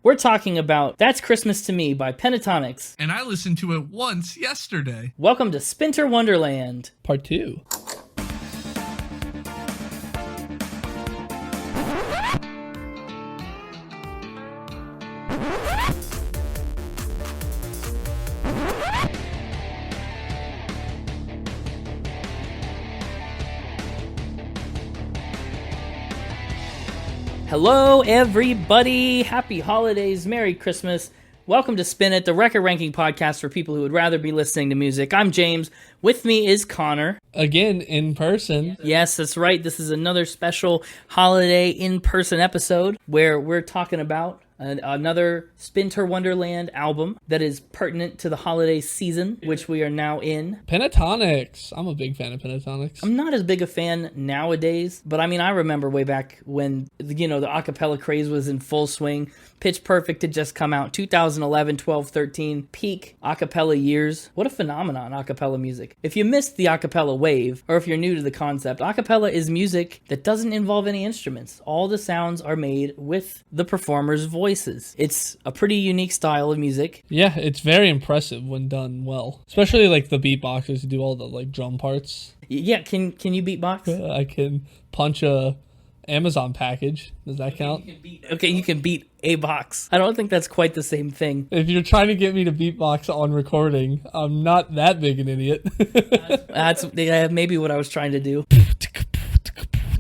We're talking about That's Christmas to Me by Pentatonix. And I listened to it once yesterday. Welcome to Spin-ter Wonderland. Part 2. Hello, everybody. Happy holidays. Merry Christmas. Welcome to Spin It, the record ranking podcast for people who would rather be listening to music. I'm James. With me is Connor. Again, in person. Yes, that's right. This is another special holiday in-person episode where we're talking about another Spin-ter Wonderland album that is pertinent to the holiday season, which we are now in. Pentatonix. I'm a big fan of Pentatonix. I'm not as big a fan nowadays, but I mean, I remember way back when, the acapella craze was in full swing. Pitch Perfect had just come out, 2011, 12, 13, peak acapella years. What a phenomenon, acapella music. If you missed the acapella wave, or if you're new to the concept, acapella is music that doesn't involve any instruments. All the sounds are made with the performer's voices. It's a pretty unique style of music. Yeah, it's very impressive when done well. Especially like the beatboxers who do all the like drum parts. Yeah, can you beatbox? I can punch a Amazon package. Does that count? You can beat a box. I don't think that's quite the same thing. If you're trying to get me to beatbox on recording, I'm not that big an idiot. That's maybe what I was trying to do.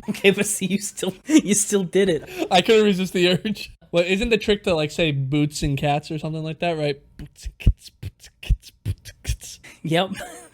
Okay, but see, you still did it. I couldn't resist the urge. Well, isn't the trick to like say boots and cats or something like that, right? Boots and cats, boots and cats, boots and cats. Yep,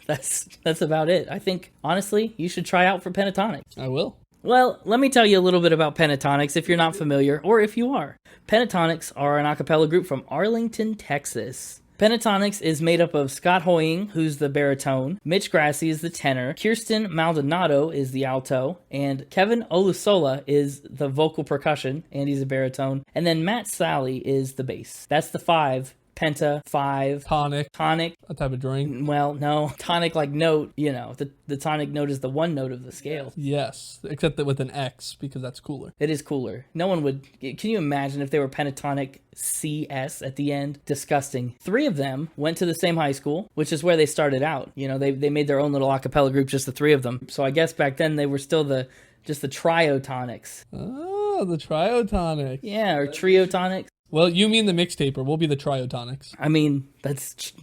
that's about it. I think, honestly, you should try out for Pentatonix. I will. Well, let me tell you a little bit about Pentatonix if you're not familiar, or if you are. Pentatonix are an a cappella group from Arlington, Texas. Pentatonix is made up of Scott Hoying, who's the baritone, Mitch Grassi is the tenor, Kirsten Maldonado is the alto, and Kevin Olusola is the vocal percussion, and he's a baritone, and then Matt Sally is the bass. That's the five. Penta, five. Tonic. A type of drink. Well, no. Tonic like note, the tonic note is the one note of the scale. Yes, except that with an X, because that's cooler. It is cooler. No one would... Can you imagine if they were pentatonic CS at the end? Disgusting. 3 of them went to the same high school, which is where they started out. They made their own little a cappella group, just the 3 of them. So I guess back then they were still just the Triotonics. Oh, the Triotonics. Yeah, or Triotonics. Well, you mean the mixtaper. We'll be the Triotonics. I mean,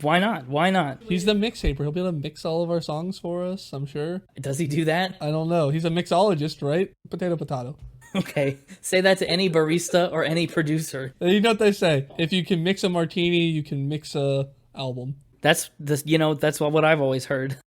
why not? Why not? He's the mixtaper. He'll be able to mix all of our songs for us, I'm sure. Does he do that? I don't know. He's a mixologist, right? Potato. Okay. Say that to any barista or any producer. You know what they say? If you can mix a martini, you can mix a album. That's what I've always heard.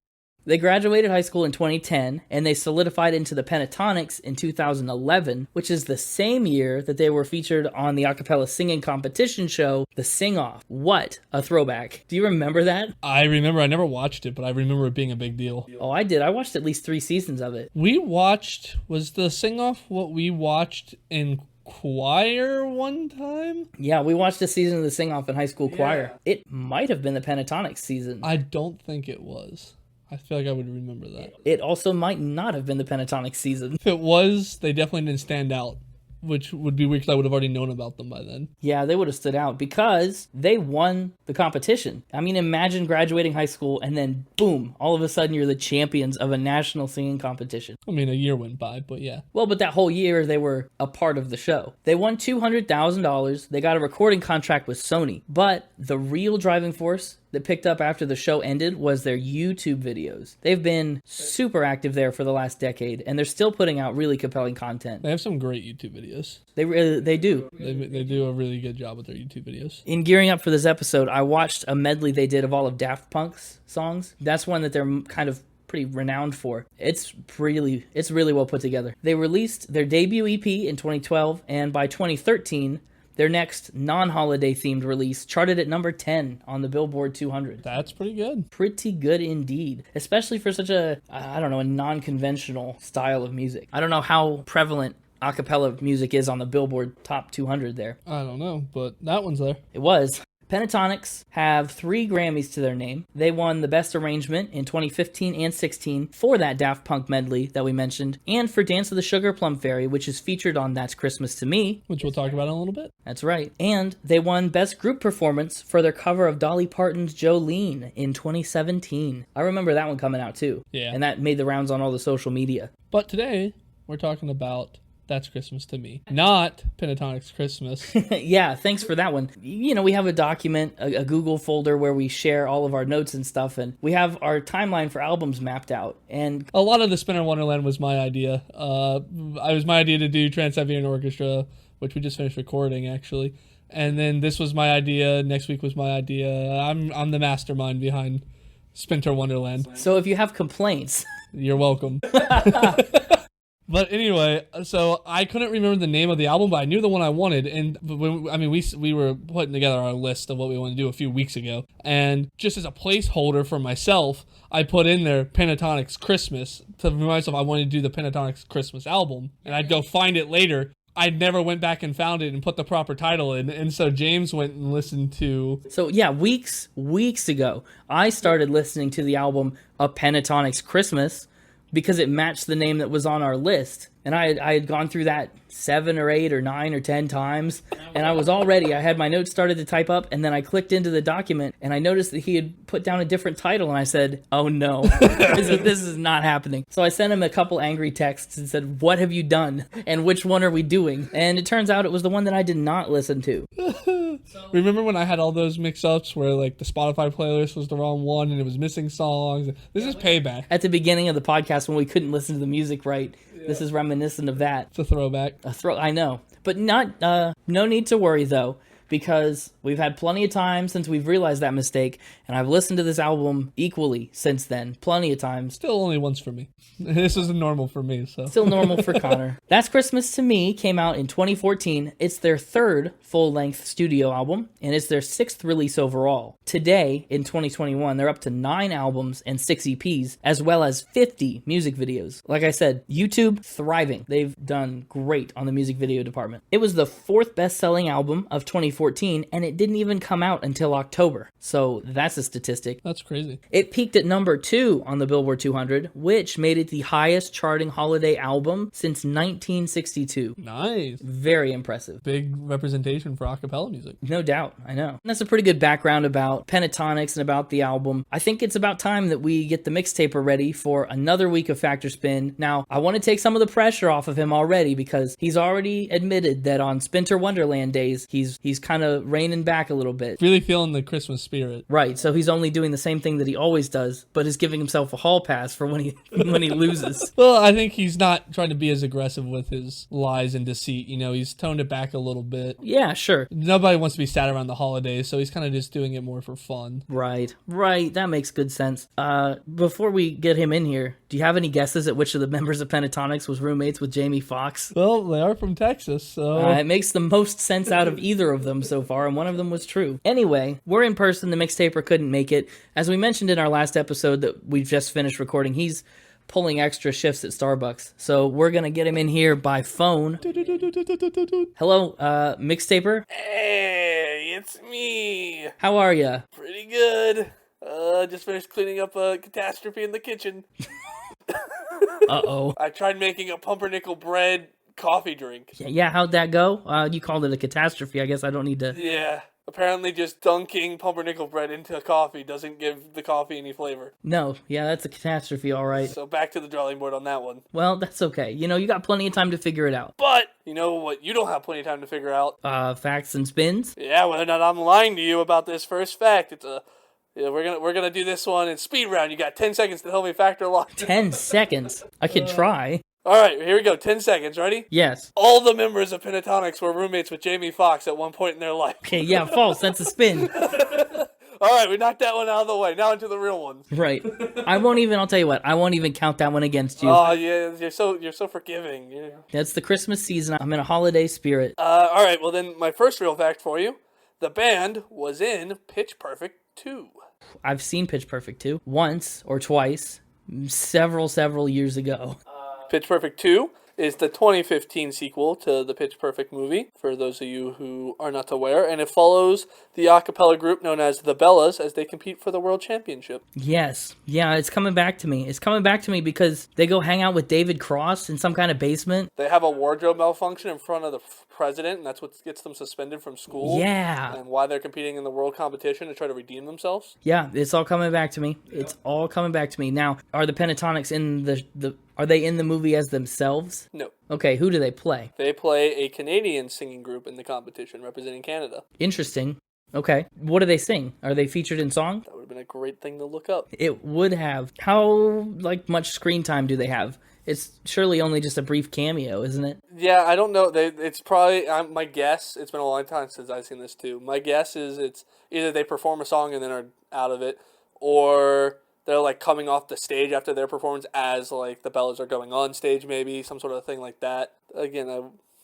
They graduated high school in 2010, and they solidified into the Pentatonix in 2011, which is the same year that they were featured on the a cappella singing competition show, The Sing-Off. What a throwback. Do you remember that? I remember. I never watched it, but I remember it being a big deal. Oh, I did. I watched at least 3 seasons of it. Was The Sing-Off what we watched in choir one time? Yeah, we watched a season of The Sing-Off in high school choir. It might have been the Pentatonix season. I don't think it was. I feel like I would remember that. It also might not have been the Pentatonix season. If it was, they definitely didn't stand out, which would be weird because I would have already known about them by then. Yeah, they would have stood out because they won the competition. I mean, imagine graduating high school and then, boom, all of a sudden you're the champions of a national singing competition. I mean, a year went by, but yeah. Well, but that whole year they were a part of the show. They won $200,000. They got a recording contract with Sony. But the real driving force that picked up after the show ended was their YouTube videos. They've been super active there for the last decade, and they're still putting out really compelling content. They have some great YouTube videos. They do. They do a really good job with their YouTube videos. In gearing up for this episode, I watched a medley they did of all of Daft Punk's songs. That's one that they're kind of pretty renowned for. It's really well put together. They released their debut EP in 2012, and by 2013, their next non-holiday themed release charted at number 10 on the Billboard 200. That's pretty good. Pretty good indeed, especially for such a non-conventional style of music. I don't know how prevalent a cappella music is on the Billboard Top 200 there. I don't know, but that one's there. It was. Pentatonix have 3 Grammys to their name. They won the Best Arrangement in 2015 and 16 for that Daft Punk medley that we mentioned, and for Dance of the Sugar Plum Fairy, which is featured on That's Christmas to Me. Which we'll talk about in a little bit. That's right. And they won Best Group Performance for their cover of Dolly Parton's Jolene in 2017. I remember that one coming out too. Yeah. And that made the rounds on all the social media. But today, we're talking about That's Christmas to Me, not Pentatonix Christmas. Yeah, thanks for that one. You know, we have a document, a Google folder where we share all of our notes and stuff, and we have our timeline for albums mapped out. And A lot of the Spin-ter Wonderland was my idea. It was my idea to do Trans-Siberian Orchestra, which we just finished recording, actually. And then this was my idea. Next week was my idea. I'm the mastermind behind Spin-ter Wonderland. so if you have complaints, You're welcome. But anyway, so I couldn't remember the name of the album, but I knew the one I wanted. And we were putting together our list of what we want to do a few weeks ago. And just as a placeholder for myself, I put in there Pentatonix Christmas to remind myself I wanted to do the Pentatonix Christmas album. And I'd go find it later. I never went back and found it and put the proper title in. And so James went and listened to... So yeah, weeks ago, I started listening to the album A Pentatonix Christmas because it matched the name that was on our list. And I had gone through that 7 or 8 or 9 or 10 times, and I was all ready. I had my notes started to type up, and then I clicked into the document, and I noticed that he had put down a different title, and I said, oh no, this is not happening. So I sent him a couple angry texts and said, what have you done? And which one are we doing? And it turns out it was the one that I did not listen to. Remember when I had all those mix-ups where like the Spotify playlist was the wrong one and it was missing songs? This is payback. At the beginning of the podcast when we couldn't listen to the music right, this is reminiscent of that. It's a throwback. I know. But not no need to worry though, because we've had plenty of time since we've realized that mistake, and I've listened to this album equally since then. Plenty of times. Still only once for me. This is normal for me, so. Still normal for Connor. That's Christmas to Me came out in 2014. It's their 3rd full-length studio album, and it's their 6th release overall. Today, in 2021, they're up to 9 albums and 6 EPs, as well as 50 music videos. Like I said, YouTube thriving. They've done great on the music video department. It was the 4th best-selling album of 2014, and it didn't even come out until October. So that's a statistic. That's crazy. It peaked at number 2 on the Billboard 200, which made it the highest charting holiday album since 1962. Nice. Very impressive. Big representation for a cappella music. No doubt, I know. And that's a pretty good background about Pentatonix and about the album. I think it's about time that we get the mixtaper ready for another week of Factor Spin. Now, I want to take some of the pressure off of him already because he's already admitted that on Spin-ter Wonderland days, he's kind of reining back a little bit. Really feeling the Christmas spirit. Right, so he's only doing the same thing that he always does, but is giving himself a hall pass for when he loses. Well, I think he's not trying to be as aggressive with his lies and deceit. You know, he's toned it back a little bit. Yeah, sure. Nobody wants to be sad around the holidays, so he's kind of just doing it more for fun. Right. That makes good sense. Before we get him in here, do you have any guesses at which of the members of Pentatonix was roommates with Jamie Foxx? Well, they are from Texas, so... It makes the most sense out of either of them so far, and one of them was true. Anyway, we're in person. The mixtaper couldn't make it. As we mentioned in our last episode that we've just finished recording, he's pulling extra shifts at Starbucks. So we're going to get him in here by phone. Hello, mixtaper? Hey, it's me. How are ya? Pretty good. Just finished cleaning up a catastrophe in the kitchen. Uh-oh. I tried making a pumpernickel bread coffee drink. Yeah, how'd that go? You called it a catastrophe. I guess I don't need to... Yeah. Apparently just dunking pumpernickel bread into coffee doesn't give the coffee any flavor. No, yeah, that's a catastrophe, all right. So back to the drawing board on that one. Well, that's okay. You know, you got plenty of time to figure it out. But, you know what you don't have plenty of time to figure out? Facts and spins? Yeah, whether or not I'm lying to you about this first fact. We're gonna do this one in speed round. You got 10 seconds to help me factor lock. 10 seconds? I could try. Alright, here we go. 10 seconds. Ready? Yes. All the members of Pentatonix were roommates with Jamie Foxx at one point in their life. Okay, yeah, false. That's a spin. Alright, we knocked that one out of the way. Now into the real ones. Right. I'll tell you what, I won't even count that one against you. Oh, yeah, you're so forgiving. Yeah. That's the Christmas season. I'm in a holiday spirit. Alright, well then, my first real fact for you. The band was in Pitch Perfect 2. I've seen Pitch Perfect 2 once or twice, several years ago. Pitch Perfect 2 is the 2015 sequel to the Pitch Perfect movie, for those of you who are not aware, and it follows the a cappella group known as the Bellas as they compete for the World Championship. Yes. Yeah, it's coming back to me. It's coming back to me because they go hang out with David Cross in some kind of basement. They have a wardrobe malfunction in front of the president, and that's what gets them suspended from school. Yeah. And why they're competing in the world competition to try to redeem themselves. Yeah, it's all coming back to me. It's all coming back to me. Now, are the Pentatonix in the are they in the movie as themselves? No. Okay, who do they play? They play a Canadian singing group in the competition representing Canada. Interesting. Okay. What do they sing? Are they featured in song? That would have been a great thing to look up. It would have. How much screen time do they have? It's surely only just a brief cameo, isn't it? Yeah, I don't know. It's probably, my guess, it's been a long time since I've seen this too. My guess is it's either they perform a song and then are out of it, or they're like coming off the stage after their performance as like the Bellas are going on stage, maybe some sort of thing like that. Again, I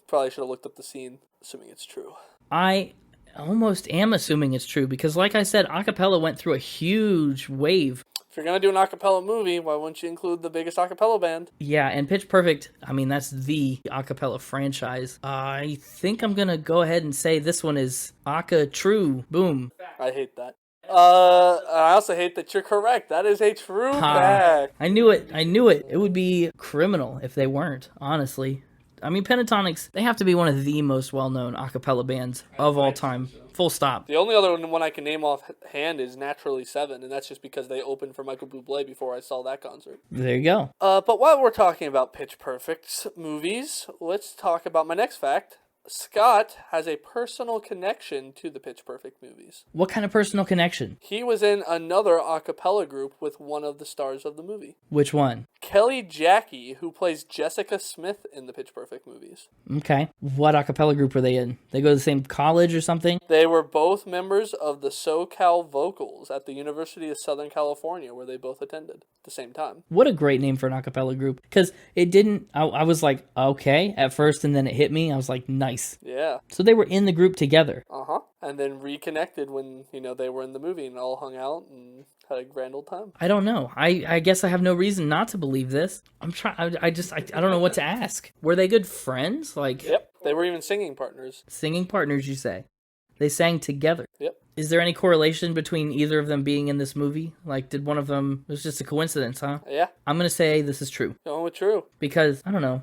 probably should have looked up the scene, assuming it's true. I almost am assuming it's true because, like I said, acapella went through a huge wave. If you're gonna do an a cappella movie, why wouldn't you include the biggest a cappella band? Yeah, and Pitch Perfect, I mean, that's the acapella franchise. I think I'm gonna go ahead and say this one is Aka True. Boom. I hate that. I also hate that you're correct. That is a true fact. I knew it. It would be criminal if they weren't, honestly. I mean, Pentatonix, they have to be one of the most well-known a cappella bands of all time. Full stop. The only other one I can name offhand is Naturally 7, and that's just because they opened for Michael Bublé before I saw that concert. There you go. But while we're talking about Pitch Perfect movies, let's talk about my next fact. Scott has a personal connection to the Pitch Perfect movies. What kind of personal connection? He was in another a cappella group with one of the stars of the movie. Which one? Kelly Jackie, who plays Jessica Smith in the Pitch Perfect movies. Okay. What a cappella group were they in? They go to the same college or something? They were both members of the SoCal Vocals at the University of Southern California, where they both attended at the same time. What a great name for an a cappella group. Because it didn't, I was like, okay, at first, and then it hit me. I was like, nice. Yeah. So they were in the group together. Uh-huh. And then reconnected when, they were in the movie and all hung out and had a grand old time. I don't know. I guess I have no reason not to believe this. I'm trying. I don't know what to ask. Were they good friends? Like, Yep. They were even singing partners. Singing partners, you say? They sang together. Yep. Is there any correlation between either of them being in this movie? Like, did one of them... It was just a coincidence, huh? Yeah. I'm going to say this is true. Going with true. Because, I don't know,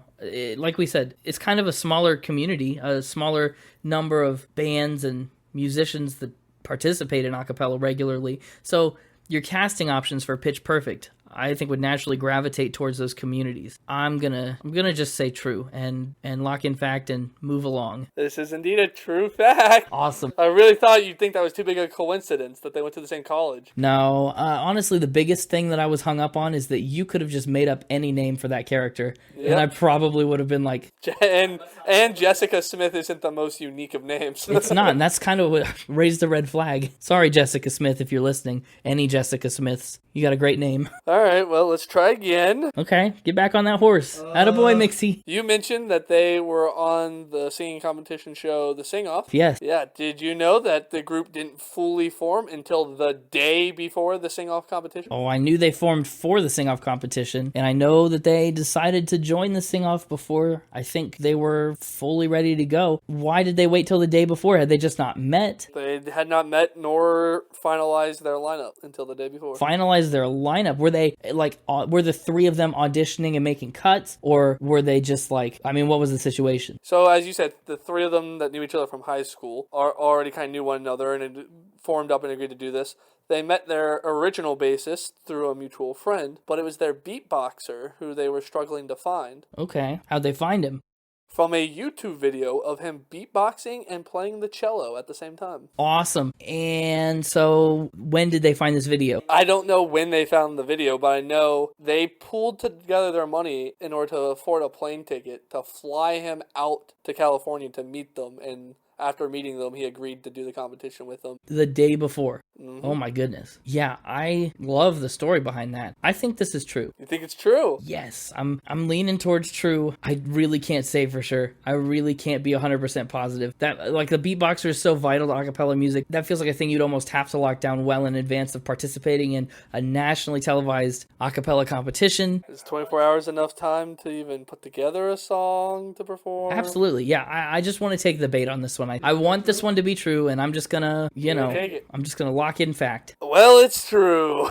like we said, it's kind of a smaller community, a smaller number of bands and musicians that participate in a cappella regularly. So your casting options for Pitch Perfect, I think, would naturally gravitate towards those communities. I'm gonna just say true and lock in fact and move along. This is indeed a true fact. Awesome. I really thought you'd think that was too big a coincidence that they went to the same college. No, honestly, the biggest thing that I was hung up on is that you could have just made up any name for that character, and I probably would have been like... And Jessica Smith isn't the most unique of names. It's not, and that's kind of what raised the red flag. Sorry, Jessica Smith, if you're listening. Any Jessica Smiths. You got a great name. All right, well, let's try again. Okay, get back on that horse. Attaboy, Mixie. You mentioned that they were on the singing competition show, The Sing-Off. Yes. Yeah, did you know that the group didn't fully form until the day before the Sing-Off competition? Oh, I knew they formed for the sing-off competition, and I know that they decided to join the sing-off before I think they were fully ready to go. Why did they wait till the day before? Had they just not met? They had not met nor finalized their lineup until the day before. Finalized their lineup? Were they, like, were the three of them auditioning and making cuts? Or were they just like, I mean, what was the situation? So, as you said, the three of them that knew each other from high school already kind of knew one another and formed up and agreed to do this. They met their original bassist through a mutual friend, but it was their beatboxer who they were struggling to find. Okay. How'd they find him? From a YouTube video of him beatboxing and playing the cello at the same time. Awesome. And so when did they find this video? I don't know when they found the video, but I know they pooled together their money in order to afford a plane ticket to fly him out to California to meet them and after meeting them, he agreed to do the competition with them. The day before. Mm-hmm. Oh my goodness. Yeah, I love the story behind that. I think this is true. You think it's true? Yes, I'm leaning towards true. I really can't say for sure. I really can't be 100% positive. That, like, the beatboxer is so vital to acapella music. That feels like a thing you'd almost have to lock down well in advance of participating in a nationally televised acapella competition. Is 24 hours enough time to even put together a song to perform? Absolutely. Yeah, I just want to take the bait on this one. I want this one to be true, and I'm just gonna, take it. I'm just gonna lock in fact. Well, it's true.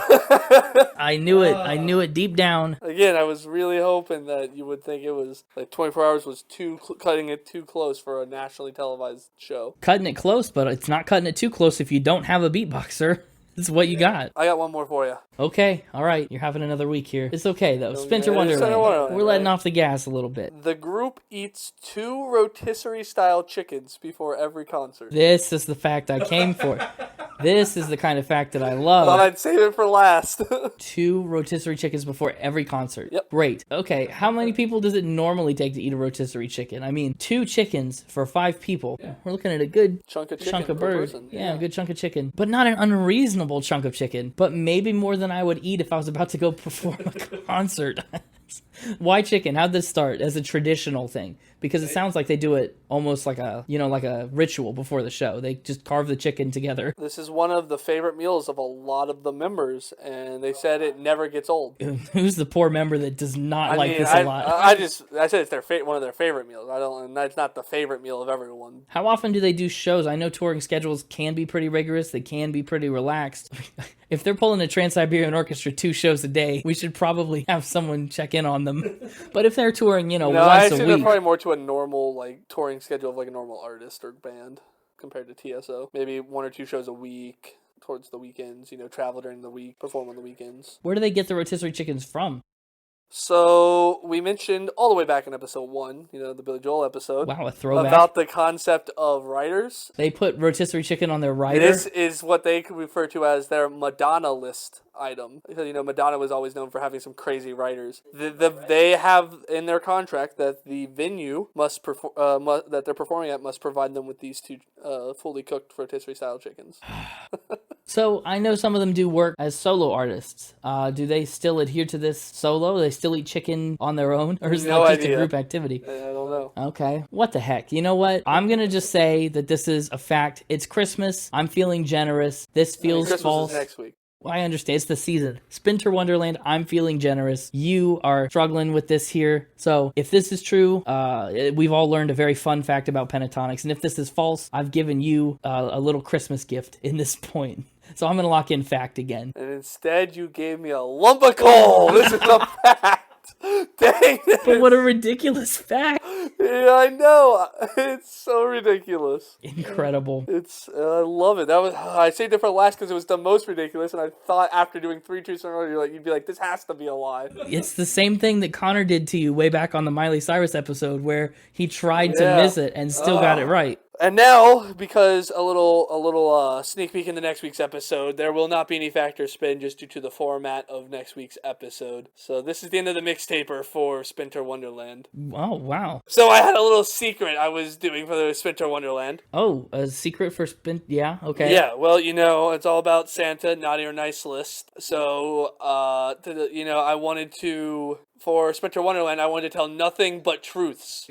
I knew it. I knew it deep down. Again, I was really hoping that you would think it was like 24 hours was cutting it too close for a nationally televised show. Cutting it close, but it's not cutting it too close if you don't have a beatboxer. This is what you got. I got one more for you. Okay, all right. You're having another week here. It's okay, though. Spin-ter It's Wonderland. Wonderland, We're letting right? off the gas a little bit. The group eats 2 rotisserie-style chickens before every concert. This is the fact I came for. This is the kind of fact that I Thought love. I'd save it for last. 2 rotisserie chickens before every concert. Yep. Great. Okay, how many people does it normally take to eat a rotisserie chicken? I mean, 2 chickens for 5 people. We're looking at a good Chunk of chicken chunk of per bird. person. Yeah, a good chunk of chicken. But not an unreasonable chunk of chicken. But maybe more than I would eat if I was about to go perform a concert. Why chicken? How'd this start as a traditional thing? Because it sounds like they do it almost like a, like a ritual before the show. They just carve the chicken together. This is one of the favorite meals of a lot of the members, and they said it never gets old. Who's the poor member that does not like this a lot? I said it's one of their favorite meals. And that's not the favorite meal of everyone. How often do they do shows? I know touring schedules can be pretty rigorous. They can be pretty relaxed. If they're pulling a Trans-Siberian Orchestra 2 shows a day, we should probably have someone check in on them. But if they're touring, once I a think they're week. probably more to a normal touring schedule of a normal artist or band compared to TSO. Maybe 1 or 2 shows a week towards the weekends. Travel during the week, perform on the weekends. Where do they get the rotisserie chickens from? So we mentioned all the way back in episode 1, the Billy Joel episode. Wow, a throwback. About the concept of riders. They put rotisserie chicken on their rider. This is what they could refer to as their Madonna list item. Because, Madonna was always known for having some crazy riders. They have in their contract that the venue that they're performing at must provide them with these 2 fully cooked rotisserie style chickens. So I know some of them do work as solo artists. Do they still adhere to this solo? Do they still eat chicken on their own? Or is it No just idea. a group activity? I don't know. Okay. What the heck? You know what? I'm going to just say that this is a fact. It's Christmas. I'm feeling generous. This feels Christmas false. is next week. I understand. It's the season. Spin-ter Wonderland, I'm feeling generous. You are struggling with this here. So if this is true, we've all learned a very fun fact about Pentatonix. And if this is false, I've given you a little Christmas gift in this point. So I'm going to lock in fact again. And instead you gave me a lump of coal. This is a fact. Dang it. But what a ridiculous fact. Yeah, I know. It's so ridiculous. Incredible. I love it. I saved it for last because it was the most ridiculous, and I thought after doing 3 truths in a row, you'd be like, this has to be a lie. It's the same thing that Connor did to you way back on the Miley Cyrus episode where he tried to miss it and still got it right. And now, because a little sneak peek in the next week's episode, there will not be any factor spin just due to the format of next week's episode. So this is the end of the mixtaper for Spin-ter Wonderland. Oh, wow. So I had a little secret I was doing for the Spin-ter Wonderland. Oh, a secret for Spin... Yeah, okay. Yeah, well, it's all about Santa, naughty or nice list. So, I wanted to... For Spin-ter Wonderland, I wanted to tell nothing but truths.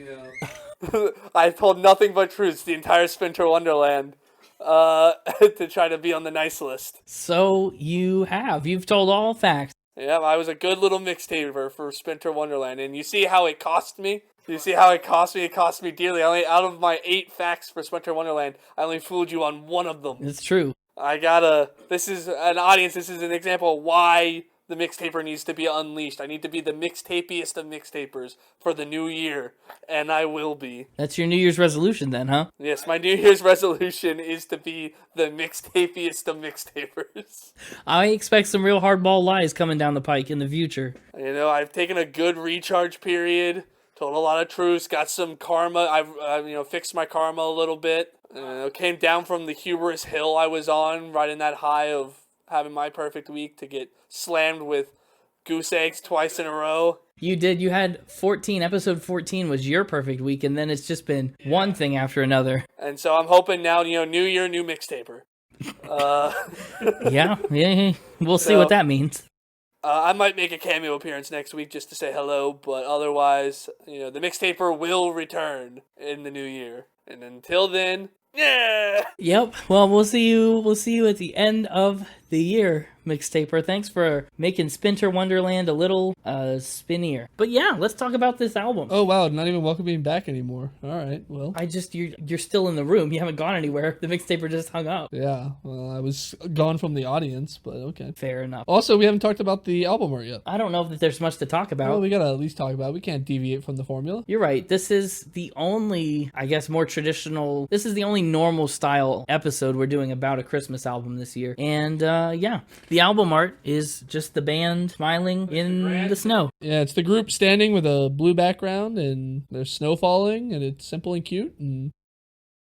I told nothing but truths the entire Spin-ter Wonderland to try to be on the nice list. So you've told all facts. Yeah, I was a good little mixtaper for Spin-ter Wonderland, and you see how it cost me? You see how it cost me? It cost me dearly. Out of my 8 facts for Spin-ter Wonderland, I only fooled you on 1 of them. It's true. This is an audience, this is an example of why the mixtaper needs to be unleashed. I need to be the mixtapiest of mixtapers for the new year, and I will be. That's your New Year's resolution then, huh? Yes, my New Year's resolution is to be the mixtapiest of mixtapers. I expect some real hardball lies coming down the pike in the future. I've taken a good recharge period, told a lot of truths, got some karma. I've fixed my karma a little bit. Came down from the hubris hill I was on, riding that high of having my perfect week to get slammed with goose eggs twice in a row. You did. You had 14. Episode 14 was your perfect week, and then it's just been one thing after another. And so I'm hoping now, new year, new mixtaper. Yeah. We'll see what that means. I might make a cameo appearance next week just to say hello, but otherwise, the mixtaper will return in the new year. And until then, yeah. Yep. Well, we'll see you. We'll see you at the end of the year, mixtaper. Thanks for making Spin-ter Wonderland a little spinnier. But yeah, let's talk about this album. Oh wow, not even welcoming back anymore. All right, well. You're still in the room. You haven't gone anywhere. The mixtaper just hung up. Yeah, well, I was gone from the audience, but okay. Fair enough. Also, we haven't talked about the album art yet. I don't know if there's much to talk about. Well, we gotta at least talk about it. We can't deviate from the formula. You're right. This is the only, I guess, more traditional, this is the only normal style episode we're doing about a Christmas album this year. And yeah, the album art is just the band smiling in the snow. Yeah, it's the group standing with a blue background and there's snow falling and it's simple and cute and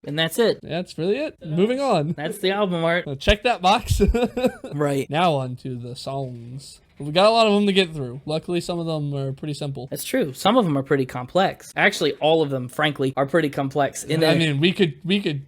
that's it. That's really it. Moving on. That's the album art. Check that box. Right. Now on to the songs. We got a lot of them to get through. Luckily, some of them are pretty simple. That's true. Some of them are pretty complex. Actually, all of them, frankly, are pretty complex. I mean, we could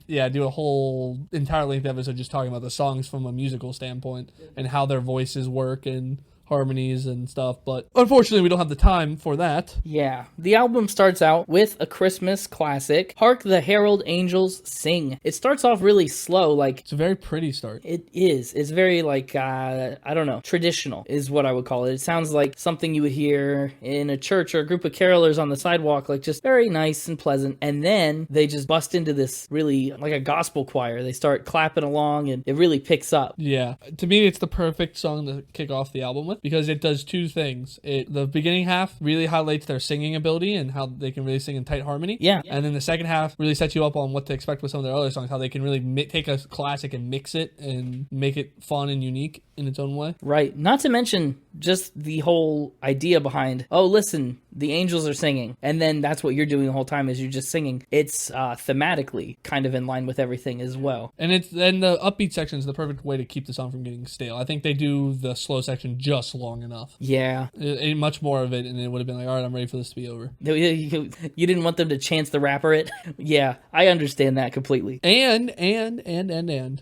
do a whole entire length episode just talking about the songs from a musical standpoint and how their voices work and harmonies and stuff, but unfortunately we don't have the time for that. Yeah. The album starts out with a Christmas classic, Hark the Herald Angels Sing. It starts off really slow, like... It's a very pretty start. It is. It's very, like, I don't know, traditional is what I would call it. It sounds like something you would hear in a church or a group of carolers on the sidewalk, like just very nice and pleasant. And then they just bust into this really, like a gospel choir. They start clapping along and it really picks up. Yeah. To me, it's the perfect song to kick off the album with, because it does two things. The beginning half really highlights their singing ability and how they can really sing in tight harmony. Yeah. And then the second half really sets you up on what to expect with some of their other songs, how they can really take a classic and mix it and make it fun and unique in its own way. Right. Not to mention just the whole idea behind, oh, listen, the angels are singing. And then that's what you're doing the whole time is you're just singing. It's thematically kind of in line with everything as well. And the upbeat section is the perfect way to keep the song from getting stale. I think they do the slow section just long enough. Yeah. Much more of it, and it would have been like, all right, I'm ready for this to be over. You didn't want them to chance the rapper it? Yeah, I understand that completely. And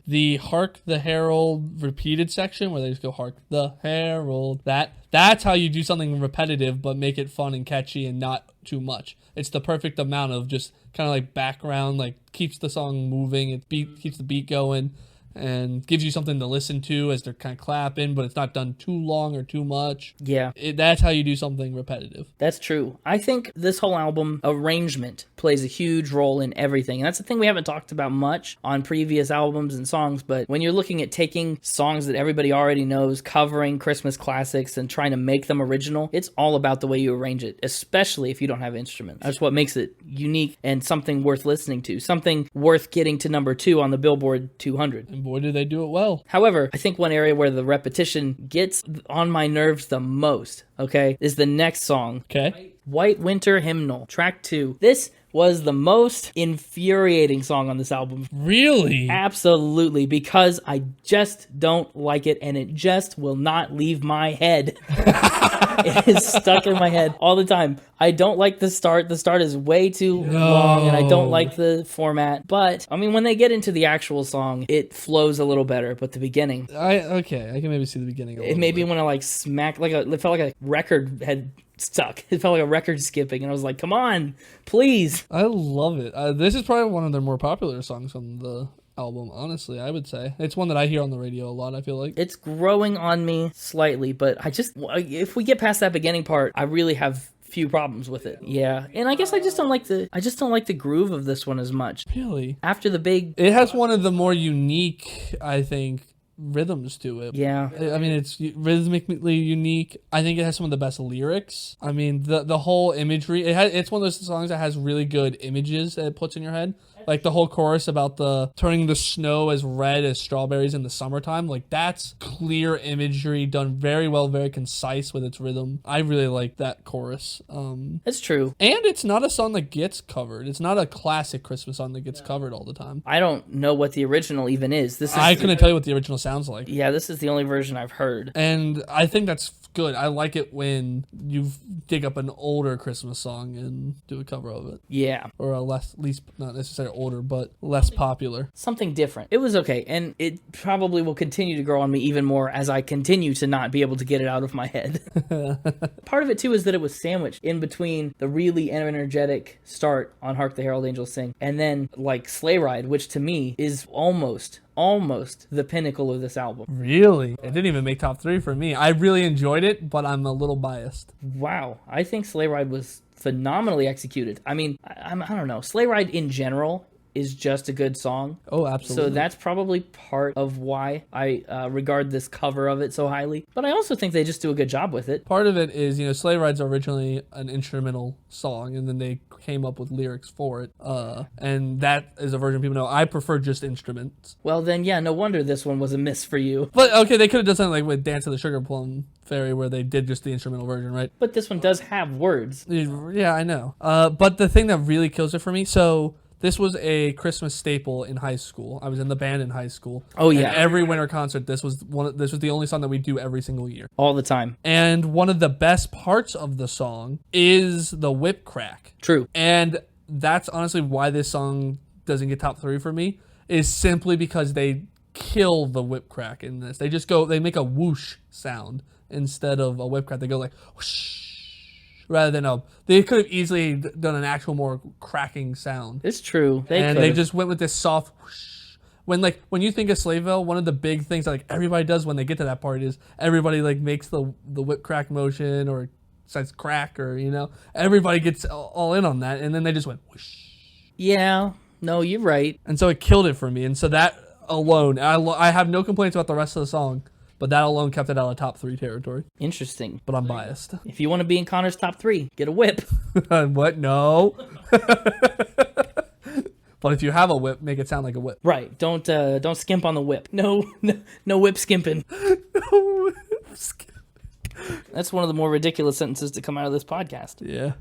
the Hark the Herald repeated section where they just go Hark the Herald. That's how you do something repetitive but make it fun and catchy and not too much. It's the perfect amount of just kind of like background, like keeps the song moving, keeps the beat going, and gives you something to listen to as they're kind of clapping, but it's not done too long or too much. Yeah. That's how you do something repetitive. That's true. I think this whole album arrangement plays a huge role in everything. And that's the thing we haven't talked about much on previous albums and songs, but when you're looking at taking songs that everybody already knows, covering Christmas classics and trying to make them original, it's all about the way you arrange it, especially if you don't have instruments. That's what makes it unique and something worth listening to, something worth getting to number 2 on the Billboard 200. And boy, do they do it well. However, I think one area where the repetition gets on my nerves the most, okay, is the next song. Okay. White Winter Hymnal, track 2. This was the most infuriating song on this album. Really? Absolutely, because I just don't like it, and it just will not leave my head. It is stuck in my head all the time. I don't like the start. The start is way too long, and I don't like the format. But, I mean, when they get into the actual song, it flows a little better. But the beginning... I can maybe see the beginning a little It made me bit. want to, like, smack... it felt like a record had stuck. It felt like a record skipping, and I was like, come on, please. I love it. This is probably one of their more popular songs on the album, honestly, I would say. It's one that I hear on the radio a lot, I feel like. It's growing on me slightly, but if we get past that beginning part, I really have few problems with it. Yeah. And I guess I just don't like the groove of this one as much. Really? After the big... It has one of the more unique, I think, rhythms to it. Yeah. I mean, it's rhythmically unique. I think it has some of the best lyrics. I mean, the whole imagery, it's one of those songs that has really good images that it puts in your head. Like the whole chorus about the turning the snow as red as strawberries in the summertime. Like that's clear imagery done very well, very concise with its rhythm. I really like that chorus. That's true. And it's not a song that gets covered. It's not a classic Christmas song that gets covered all the time. I don't know what the original even is. I couldn't tell you what the original sounds like. Yeah, this is the only version I've heard. And I think that's good. I like it when you dig up an older Christmas song and do a cover of it. Yeah. Or a least, not necessarily older, but less popular. Something different. It was okay, and it probably will continue to grow on me even more as I continue to not be able to get it out of my head. Part of it, too, is that it was sandwiched in between the really energetic start on Hark the Herald Angels Sing, and then, like, Sleigh Ride, which to me is almost the pinnacle of this album. Really? It didn't even make top 3 for me. I really enjoyed it, but I'm a little biased. Wow. I think Sleigh Ride was phenomenally executed. I mean, I don't know. Sleigh Ride in general is just a good song. Oh, absolutely. So that's probably part of why I regard this cover of it so highly. But I also think they just do a good job with it. Part of it is, Sleigh Ride's originally an instrumental song, and then they came up with lyrics for it. And that is a version people know. I prefer just instruments. Well, then, yeah, no wonder this one was a miss for you. But, okay, they could have done something like with Dance of the Sugar Plum Fairy where they did just the instrumental version, right? But this one does have words. Yeah, I know. But the thing that really kills it for me, so... This was a Christmas staple in high school. I was in the band in high school. Oh, yeah. And every winter concert, this was the only song that we do every single year. All the time. And one of the best parts of the song is the whip crack. True. And that's honestly why this song doesn't get top 3 for me, is simply because they kill the whip crack in this. They make a whoosh sound instead of a whip crack. They go like whoosh. Rather than they could have easily done an actual more cracking sound. It's true. They just went with this soft whoosh. When you think of Sleighville, one of the big things that like everybody does when they get to that part is everybody like makes the whip crack motion or says crack or everybody gets all in on that, and then they just went whoosh. Yeah. No, you're right. And so it killed it for me. And so that alone, I have no complaints about the rest of the song. But that alone kept it out of top 3 territory. Interesting. But I'm biased. If you want to be in Connor's top 3, get a whip. What? No. But if you have a whip, make it sound like a whip. Right. Don't skimp on the whip. No whip skimping. No whip skimping. That's one of the more ridiculous sentences to come out of this podcast. Yeah.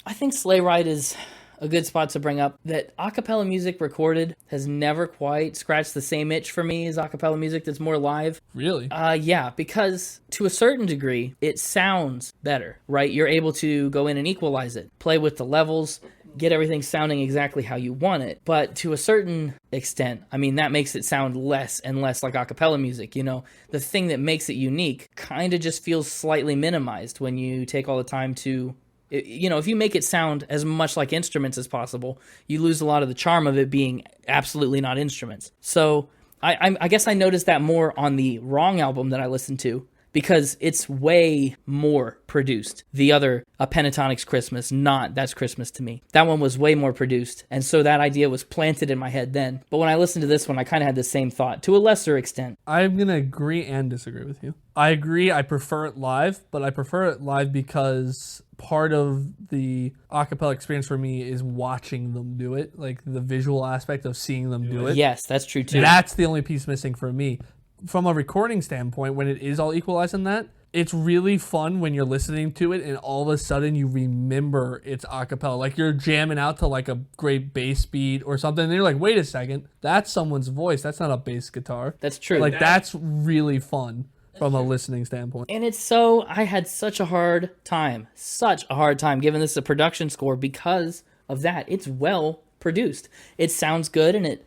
I think Sleigh Ride is a good spot to bring up. That a cappella music recorded has never quite scratched the same itch for me as a cappella music that's more live. Really? Yeah, because to a certain degree, it sounds better, right? You're able to go in and equalize it, play with the levels, get everything sounding exactly how you want it. But to a certain extent, I mean, that makes it sound less and less like a cappella music, The thing that makes it unique kind of just feels slightly minimized when you take all the time to... if you make it sound as much like instruments as possible, you lose a lot of the charm of it being absolutely not instruments. So I guess I noticed that more on the Wrong album that I listened to, because it's way more produced. The other, A Pentatonix Christmas, not That's Christmas to Me. That one was way more produced, and so that idea was planted in my head then. But when I listened to this one, I kind of had the same thought, to a lesser extent. I'm going to agree and disagree with you. I agree, I prefer it live, but I prefer it live because part of the acapella experience for me is watching them do it, like the visual aspect of seeing them do it. Yes, that's true too. That's the only piece missing for me. From a recording standpoint, when it is all equalized in that, it's really fun when you're listening to it and all of a sudden you remember it's a cappella. Like you're jamming out to like a great bass beat or something and you're like, wait a second, that's someone's voice. That's not a bass guitar. That's true. Like that's really fun from a listening standpoint. And I had such a hard time giving this a production score because of that. It's well produced. It sounds good and it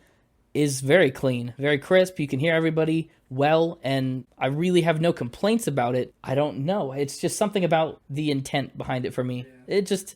is very clean, very crisp. You can hear everybody well, and I really have no complaints about it. I don't know. It's just something about the intent behind it for me.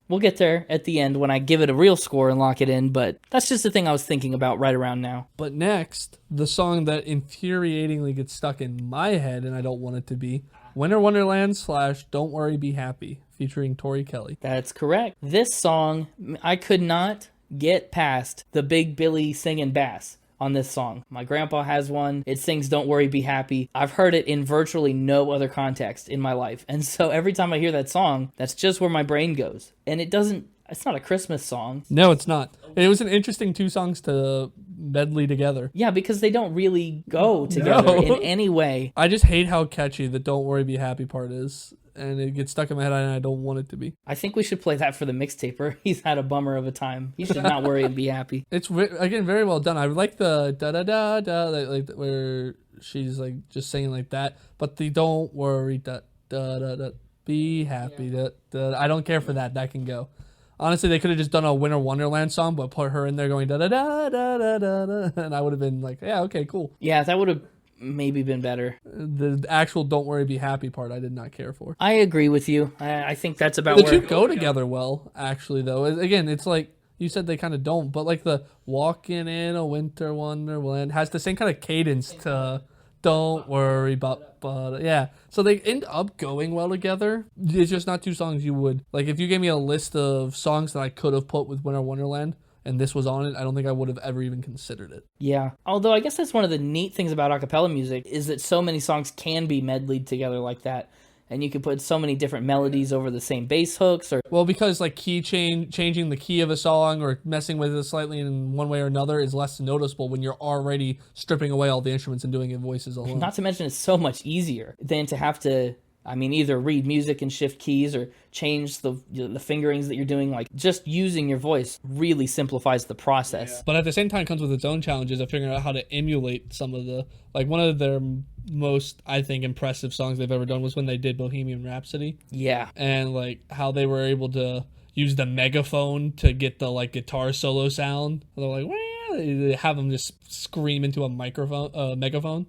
We'll get there at the end when I give it a real score and lock it in, but that's just the thing I was thinking about right around now. But next, the song that infuriatingly gets stuck in my head, and I don't want it to be, Winter Wonderland / Don't Worry Be Happy, featuring Tori Kelly. That's correct. This song, I could not get past the Big Billy singing bass on this song. My grandpa has one. It sings Don't Worry, Be Happy. I've heard it in virtually no other context in my life. And so every time I hear that song, that's just where my brain goes. And it's not a Christmas song. No, it's not. It was an interesting 2 songs to medley together. Yeah, because they don't really go together in any way. I just hate how catchy the Don't Worry, Be Happy part is. And it gets stuck in my head and I don't want it to be. I think we should play that for the mixtaper. He's had a bummer of a time. He should not worry and be happy. It's, again, very well done. I like the da-da-da-da, like where she's like just saying like that. But the don't worry, Da da da. Be happy. Da, da. I don't care for that. That can go. Honestly, they could have just done a Winter Wonderland song, but put her in there going da da da da da da da, and I would have been like, yeah, okay, cool. Yeah, that would have maybe been better. The actual "Don't Worry, Be Happy" part, I did not care for. I agree with you. I think that's about The where... two go together well, actually. Though, again, it's like you said, they kind of don't, but like the "Walking in a Winter Wonderland" has the same kind of cadence to "Don't Worry About." But yeah, so they end up going well together. It's just not two songs you would like. If you gave me a list of songs that I could have put with Winter Wonderland and this was on it, I don't think I would have ever even considered it. Yeah. Although I guess that's one of the neat things about a cappella music is that so many songs can be medleyed together like that. And you can put so many different melodies over the same bass hooks, or well, because like changing the key of a song or messing with it slightly in one way or another is less noticeable when you're already stripping away all the instruments and doing it voices alone. not to mention it's so much easier than to have to, I mean, either read music and shift keys or change the fingerings that you're doing. Like just using your voice really simplifies the process. But at the same time, it comes with its own challenges of figuring out how to emulate some of the, like one of their most, I think, impressive songs they've ever done was when they did Bohemian Rhapsody. Yeah. And like how they were able to use the megaphone to get the like guitar solo sound. They're like, well, they have them just scream into a megaphone.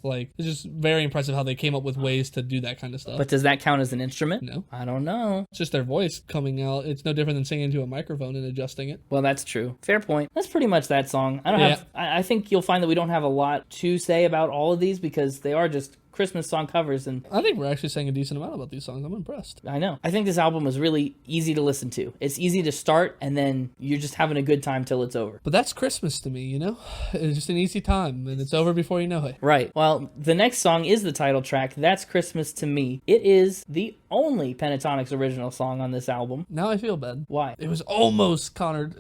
Like, it's just very impressive how they came up with ways to do that kind of stuff. But does that count as an instrument? No. I don't know. It's just their voice coming out. It's no different than singing into a microphone and adjusting it. Well, that's true. Fair point. That's pretty much that song. I think you'll find that we don't have a lot to say about all of these because they are just Christmas song covers, and I think we're actually saying a decent amount about these songs. I'm impressed. I know. I think this album was really easy to listen to. It's easy to start, and then you're just having a good time till it's over. But that's Christmas to me, you know? It's just an easy time, and it's over before you know it. Right. Well, the next song is the title track. That's Christmas to Me. It is the only Pentatonix original song on this album. Now I feel bad. Why? It was almost Connor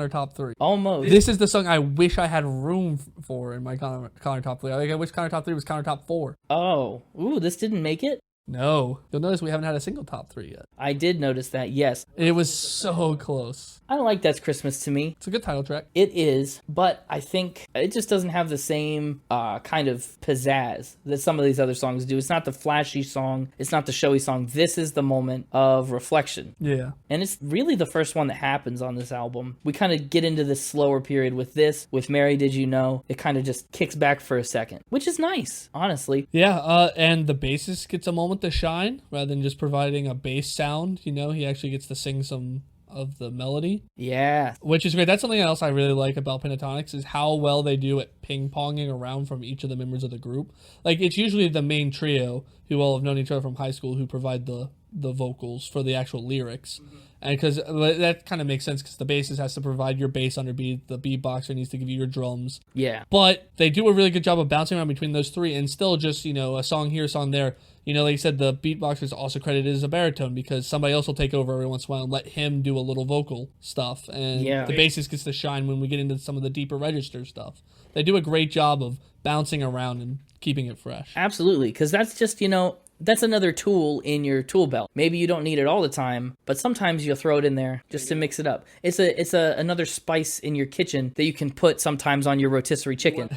top 3. Almost. This is the song I wish I had room for in my Connor top 3. I wish Connor top 3 was Connor top 4. Oh. Ooh, this didn't make it? No. You'll notice we haven't had a single top 3 yet. I did notice that, yes. It was so close. I like That's Christmas to Me. It's a good title track. It is, but I think it just doesn't have the same kind of pizzazz that some of these other songs do. It's not the flashy song. It's not the showy song. This is the moment of reflection. Yeah. And it's really the first one that happens on this album. We kind of get into this slower period with this. With Mary Did You Know, it kind of just kicks back for a second, which is nice, honestly. Yeah, and the bassist gets a moment to shine rather than just providing a bass sound. You know, he actually gets to sing some of the melody. Yeah. Which is great. That's something else I really like about Pentatonix is how well they do at ping-ponging around from each of the members of the group. Like, it's usually the main trio who all have known each other from high school who provide the vocals for the actual lyrics. Mm-hmm. And because that kind of makes sense because the bassist has to provide your bass underbeat, the beatboxer needs to give you your drums. Yeah. But they do a really good job of bouncing around between those three and still just, you know, a song here, a song there. You know, like you said, the beatboxer is also credited as a baritone because somebody else will take over every once in a while and let him do a little vocal stuff. And the bassist gets to shine when we get into some of the deeper register stuff. They do a great job of bouncing around and keeping it fresh. Absolutely, because that's just, you know, that's another tool in your tool belt. Maybe you don't need it all the time, but sometimes you'll throw it in there just to mix it up. It's another spice in your kitchen that you can put sometimes on your rotisserie chicken.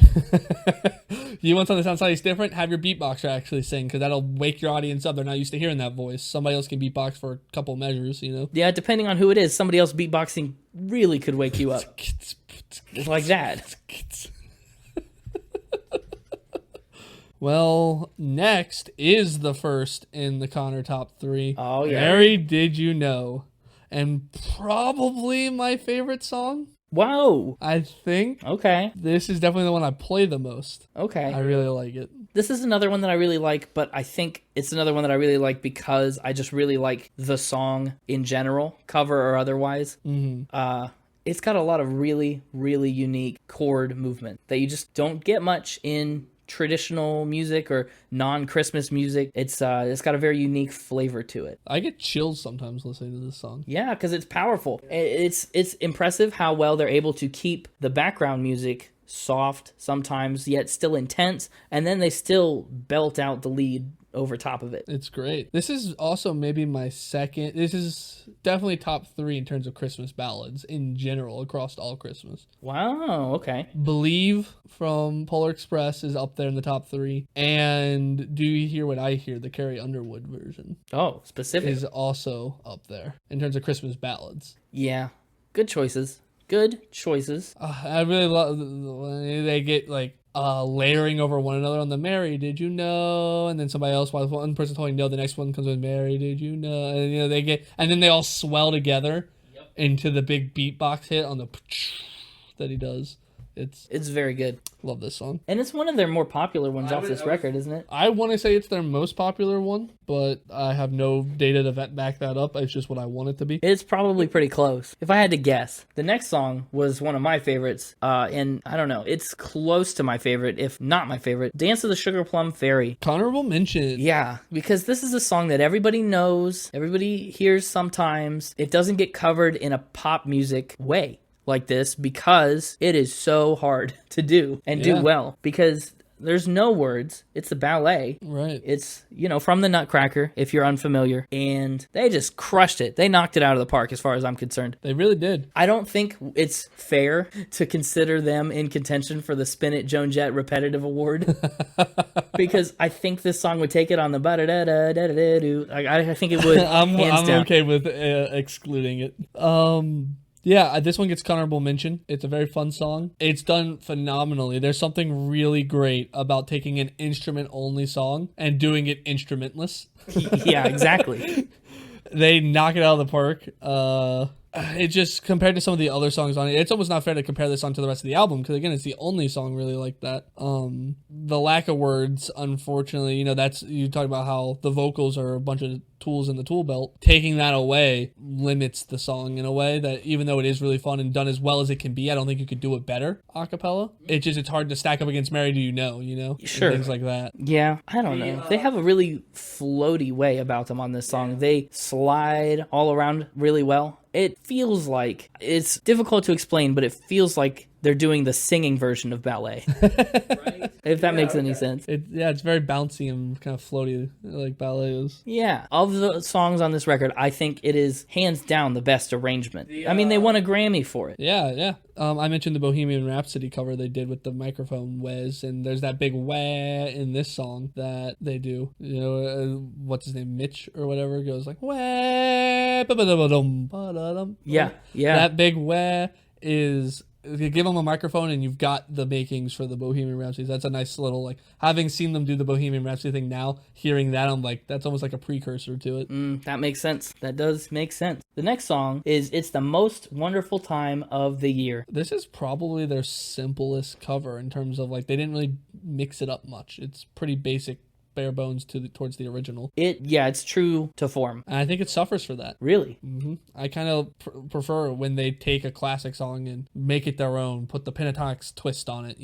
You want something that sounds slightly different? Have your beatboxer actually sing, because that'll wake your audience up. They're not used to hearing that voice. Somebody else can beatbox for a couple measures, you know? Yeah, depending on who it is, somebody else beatboxing really could wake you up. Like that. Well, next is the first in the Connor top 3. Oh, yeah. Mary Did You Know? And probably my favorite song. Whoa. I think. Okay. This is definitely the one I play the most. Okay. I really like it. This is another one that I really like, but I think it's another one that I really like because I just really like the song in general, cover or otherwise. Mm-hmm. It's got a lot of really, really unique chord movement that you just don't get much in traditional music or non-Christmas music. It's got a very unique flavor to it. I get chills sometimes listening to this song. Yeah, because it's powerful. It's impressive how well they're able to keep the background music soft sometimes, yet still intense, and then they still belt out the lead over top of it. It's great. This is also maybe my second. This is definitely top 3 in terms of Christmas ballads in general across all Christmas. Wow, okay. Believe from Polar Express is up there in the top 3. And Do You Hear What I Hear, the Carrie Underwood version, Oh, specific. is also up there in terms of Christmas ballads. Yeah, good choices. Good choices. I really love when they get like layering over one another on the Mary, did you know? And then somebody else, while one person telling no, the next one comes with Mary, did you know? And you know they get, and then they all swell together into the big beatbox hit on the that he does. It's very good. Love this song. And it's one of their more popular ones off this record, isn't it? I want to say it's their most popular one, but I have no data to back that up. It's just what I want it to be. It's probably pretty close. If I had to guess, the next song was one of my favorites. And I don't know, it's close to my favorite, if not my favorite. Dance of the Sugar Plum Fairy. Honorable mention. Yeah, because this is a song that everybody knows, everybody hears sometimes. It doesn't get covered in a pop music way like this because it is so hard to do and do well, because there's no words. It's a ballet. Right. It's, from the Nutcracker, if you're unfamiliar. And they just crushed it. They knocked it out of the park as far as I'm concerned. They really did. I don't think it's fair to consider them in contention for the Spin It Joan Jett Repetitive Award. Because I think this song would take it on the ba-da-da-da-da-da-da-do. I think it would. I'm down. okay with excluding it. Yeah, this one gets honorable mention. It's a very fun song. It's done phenomenally. There's something really great about taking an instrument-only song and doing it instrumentless. Yeah, exactly. They knock it out of the park. It just, compared to some of the other songs on it, it's almost not fair to compare this song to the rest of the album, because again, it's the only song really like that. The lack of words, unfortunately, that's, you talk about how the vocals are a bunch of tools in the tool belt. Taking that away limits the song in a way that, even though it is really fun and done as well as it can be, I don't think you could do it better a cappella. It's hard to stack up against Mary Do You Know, Sure. And things like that. Yeah, I don't know. They have a really floaty way about them on this song. They slide all around really well. It feels like, it's difficult to explain, but it feels like they're doing the singing version of ballet. Right? If that makes any sense. It's very bouncy and kind of floaty, like ballet is. Yeah. Of the songs on this record, I think it is hands down the best arrangement. I mean, they won a Grammy for it. Yeah. I mentioned the Bohemian Rhapsody cover they did with the microphone whiz, and there's that big wah in this song that they do. What's his name? Mitch or whatever goes like wah. Yeah. That big wah is, if you give them a microphone and you've got the makings for the Bohemian Rhapsody. That's a nice little, having seen them do the Bohemian Rhapsody thing now, hearing that, I'm like, that's almost like a precursor to it. That makes sense. That does make sense. The next song is It's the Most Wonderful Time of the Year. This is probably their simplest cover in terms of, they didn't really mix it up much. It's pretty basic, bare bones towards the original. It's true to form. And I think it suffers for that. Really? Mm-hmm. I kind of prefer when they take a classic song and make it their own, put the Pentatonix twist on it,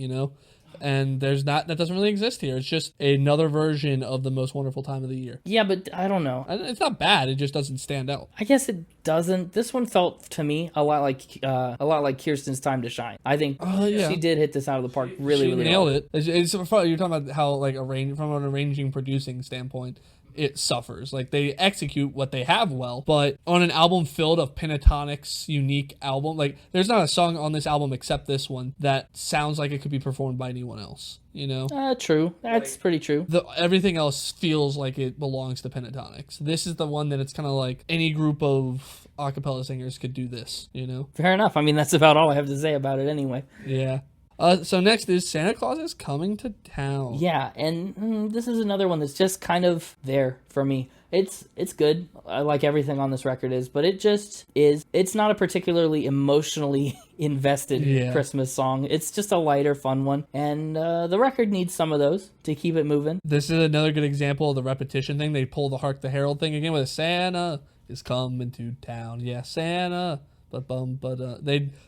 And that doesn't really exist here. It's just another version of The Most Wonderful Time of the Year. Yeah, but I don't know. It's not bad. It just doesn't stand out. I guess it doesn't. This one felt to me a lot like Kirsten's Time to Shine. I think she did hit this out of the park really, really nailed well. it. It's, you're talking about how from an arranging, producing standpoint, it suffers. They execute what they have well, but on an album filled of Pentatonix unique album, there's not a song on this album except this one that sounds like it could be performed by anyone else. True. That's pretty true. Everything else feels like it belongs to Pentatonix. This is the one that it's kind of like any group of a cappella singers could do this. Fair enough. I mean, that's about all I have to say about it anyway. Yeah. So next is Santa Claus is Coming to Town. Yeah, and this is another one that's just kind of there for me. It's good, like everything on this record is, but it just is. It's not a particularly emotionally invested Christmas song. It's just a lighter, fun one, and the record needs some of those to keep it moving. This is another good example of the repetition thing. They pull the Hark the Herald thing again with Santa is coming to town. Yeah, Santa.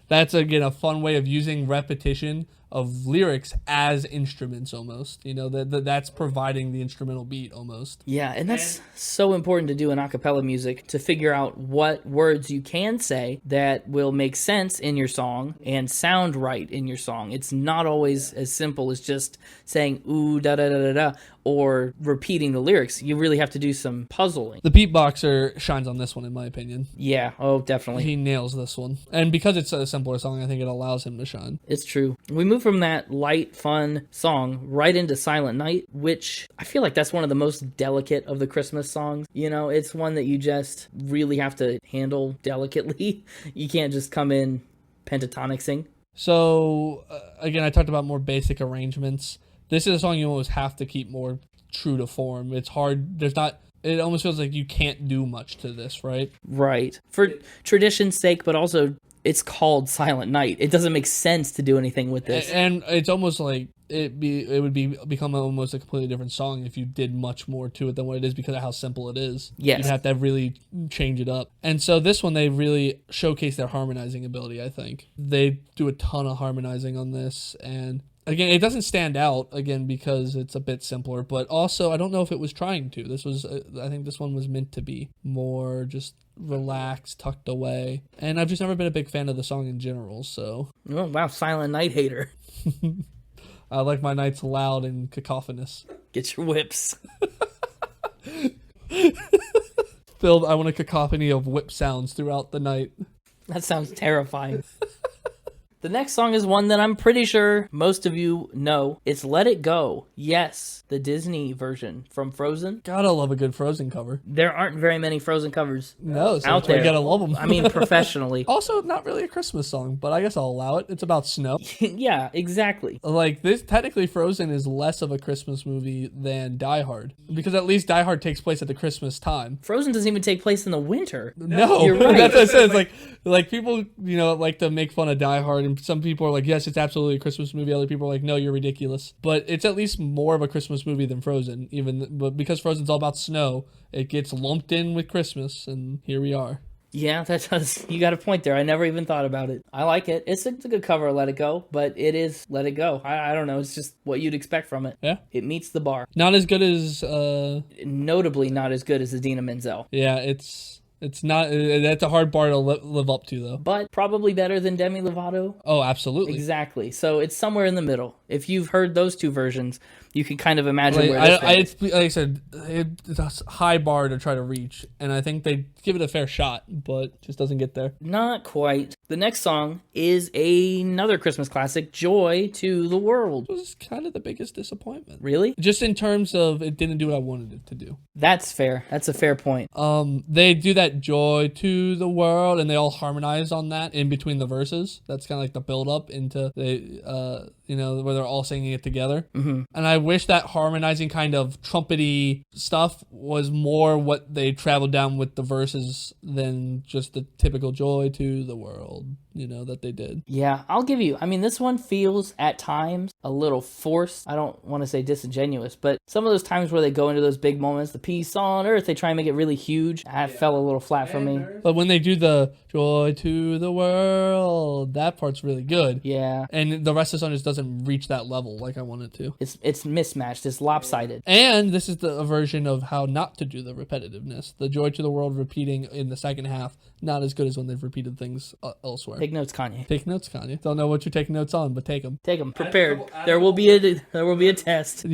That's again a fun way of using repetition of lyrics as instruments almost. That's providing the instrumental beat almost. Yeah, and that's so important to do in a cappella music, to figure out what words you can say that will make sense in your song and sound right in your song. It's not always as simple as just saying ooh da da da da da or repeating the lyrics. You really have to do some puzzling. The beatboxer shines on this one, in my opinion. Yeah, oh, definitely. He nails this one. And because it's a simpler song, I think it allows him to shine. It's true. We move from that light, fun song right into Silent Night, which I feel like that's one of the most delicate of the Christmas songs. It's one that you just really have to handle delicately. You can't just come in Pentatonixing. So, again, I talked about more basic arrangements. This is a song you almost have to keep more true to form. It's hard. It almost feels like you can't do much to this, right? Right. For tradition's sake, but also it's called Silent Night. It doesn't make sense to do anything with this. And it's almost like it would become almost a completely different song if you did much more to it than what it is because of how simple it is. Yes. You'd have to really change it up. And so this one, they really showcase their harmonizing ability, I think. They do a ton of harmonizing on this, and again, it doesn't stand out, again, because it's a bit simpler, but also I don't know if it was trying to. I think this one was meant to be more just relaxed, tucked away. And I've just never been a big fan of the song in general, so. Oh, wow, Silent Night hater. I like my nights loud and cacophonous. Get your whips. I want a cacophony of whip sounds throughout the night. That sounds terrifying. The next song is one that I'm pretty sure most of you know. It's Let It Go. Yes, the Disney version from Frozen. Gotta love a good Frozen cover. There aren't very many Frozen covers No, so out that's why there. you gotta love them. I mean, professionally. Also, not really a Christmas song, but I guess I'll allow it. It's about snow. Yeah, exactly. Like, this, technically, Frozen is less of a Christmas movie than Die Hard. Because at least Die Hard takes place at the Christmas time. Frozen doesn't even take place in the winter. No, You're right. That's what I said. It's like people, like to make fun of Die Hard, and some people are like, yes, it's absolutely a Christmas movie. Other people are like, no, you're ridiculous. But it's at least more of a Christmas movie than Frozen, but because Frozen's all about snow, it gets lumped in with Christmas, and here we are. Yeah, that does. You got a point there. I never even thought about it. I like it. It's a good cover of Let It Go, but it is Let It Go. I don't know. It's just what you'd expect from it. Yeah. It meets the bar. Not as good as... Notably not as good as Idina Menzel. Yeah, it's not... That's a hard bar to live up to, though. But probably better than Demi Lovato. Oh, absolutely. Exactly. So it's somewhere in the middle. If you've heard those two versions, you can kind of imagine where this fits. Like I said, it's a high bar to try to reach, and I think they give it a fair shot, but just doesn't get there. Not quite. The next song is another Christmas classic, Joy to the World. It was kind of the biggest disappointment. Really? Just in terms of it didn't do what I wanted it to do. That's fair. That's a fair point. They do that Joy to the World, and they all harmonize on that in between the verses. That's kind of like the build up into the, where they're all singing it together. Mm-hmm. And I wish that harmonizing kind of trumpety stuff was more what they traveled down with the verses than just the typical Joy to the World, that they did. Yeah, I'll give you. I mean, this one feels at times a little forced. I don't want to say disingenuous, but some of those times where they go into those big moments, the peace on earth, they try and make it really huge. That fell a little flat for me. But when they do the Joy to the World, that part's really good. Yeah. And the rest of the song just doesn't reach that level like I want it to. It's mismatched. It's lopsided. And this is a version of how not to do the repetitiveness. The Joy to the World repeating in the second half, not as good as when they've repeated things elsewhere. Take notes, Kanye. Take notes, Kanye. Don't know what you're taking notes on, but take them. Take them. Prepared. There will be a test.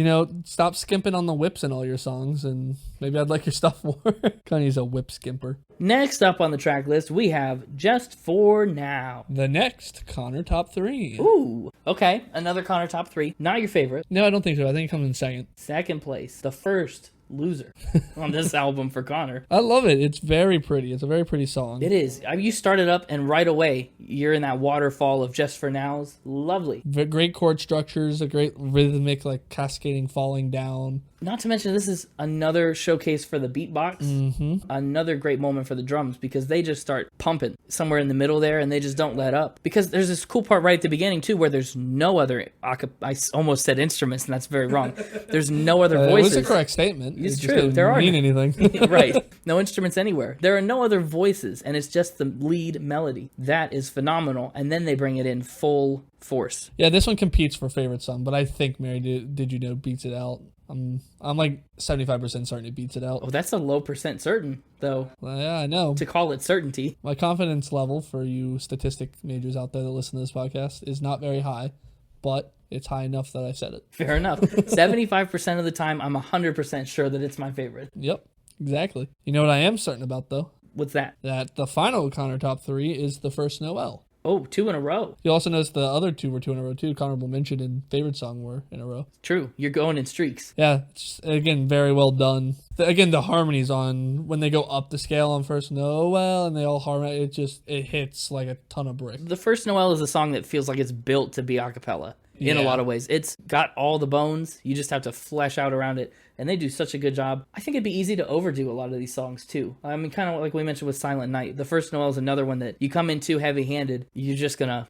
Stop skimping on the whips in all your songs, and maybe I'd like your stuff more. Kanye's a whip skimper. Next up on the track list, we have Just For Now. The next Connor Top 3. Ooh. Okay, another Connor Top 3. Not your favorite. No, I don't think so. I think it comes in second. Second place. The first loser on this album for Connor. I love it. It's very pretty. It's a very pretty song. It is. You start it up and right away you're in that waterfall of Just For Nows. Lovely. Great chord structures, a great rhythmic, like cascading, falling down. Not to mention, this is another showcase for the beatbox. Mm-hmm. Another great moment for the drums because they just start pumping somewhere in the middle there and they just don't let up. Because there's this cool part right at the beginning too where there's no other, I almost said instruments and that's very wrong. There's no other voices. It was a correct statement. It's just true. didn't There are mean anything. right. No instruments anywhere. There are no other voices, and it's just the lead melody. That is phenomenal. And then they bring it in full force. Yeah, this one competes for favorite song, but I think Mary Did You Know beats it out. I'm like 75% certain it beats it out. Oh, that's a low percent certain, though, Well, yeah, I know. to call it certainty. My confidence level for you statistic majors out there that listen to this podcast is not very high, but it's high enough that I said it. Fair enough. 75% of the time, I'm 100% sure that it's my favorite. Yep, exactly. You know what I am certain about, though? What's that? That the final Connor top 3 is the First Noel. Oh, 2 in a row. You also notice the other 2 were 2 in a row, too. Honorable mention and favorite song were in a row. True. You're going in streaks. Yeah, it's, again, very well done. Again, the harmonies on when they go up the scale on First Noel and they all harmonize, it hits like a ton of bricks. The First Noel is a song that feels like it's built to be a cappella in a Yeah. lot of ways. It's got all the bones. You just have to flesh out around it. And they do such a good job. I think it'd be easy to overdo a lot of these songs too. I mean, kind of like we mentioned with Silent Night. The First Noel is another one that you come in too heavy-handed, you're just gonna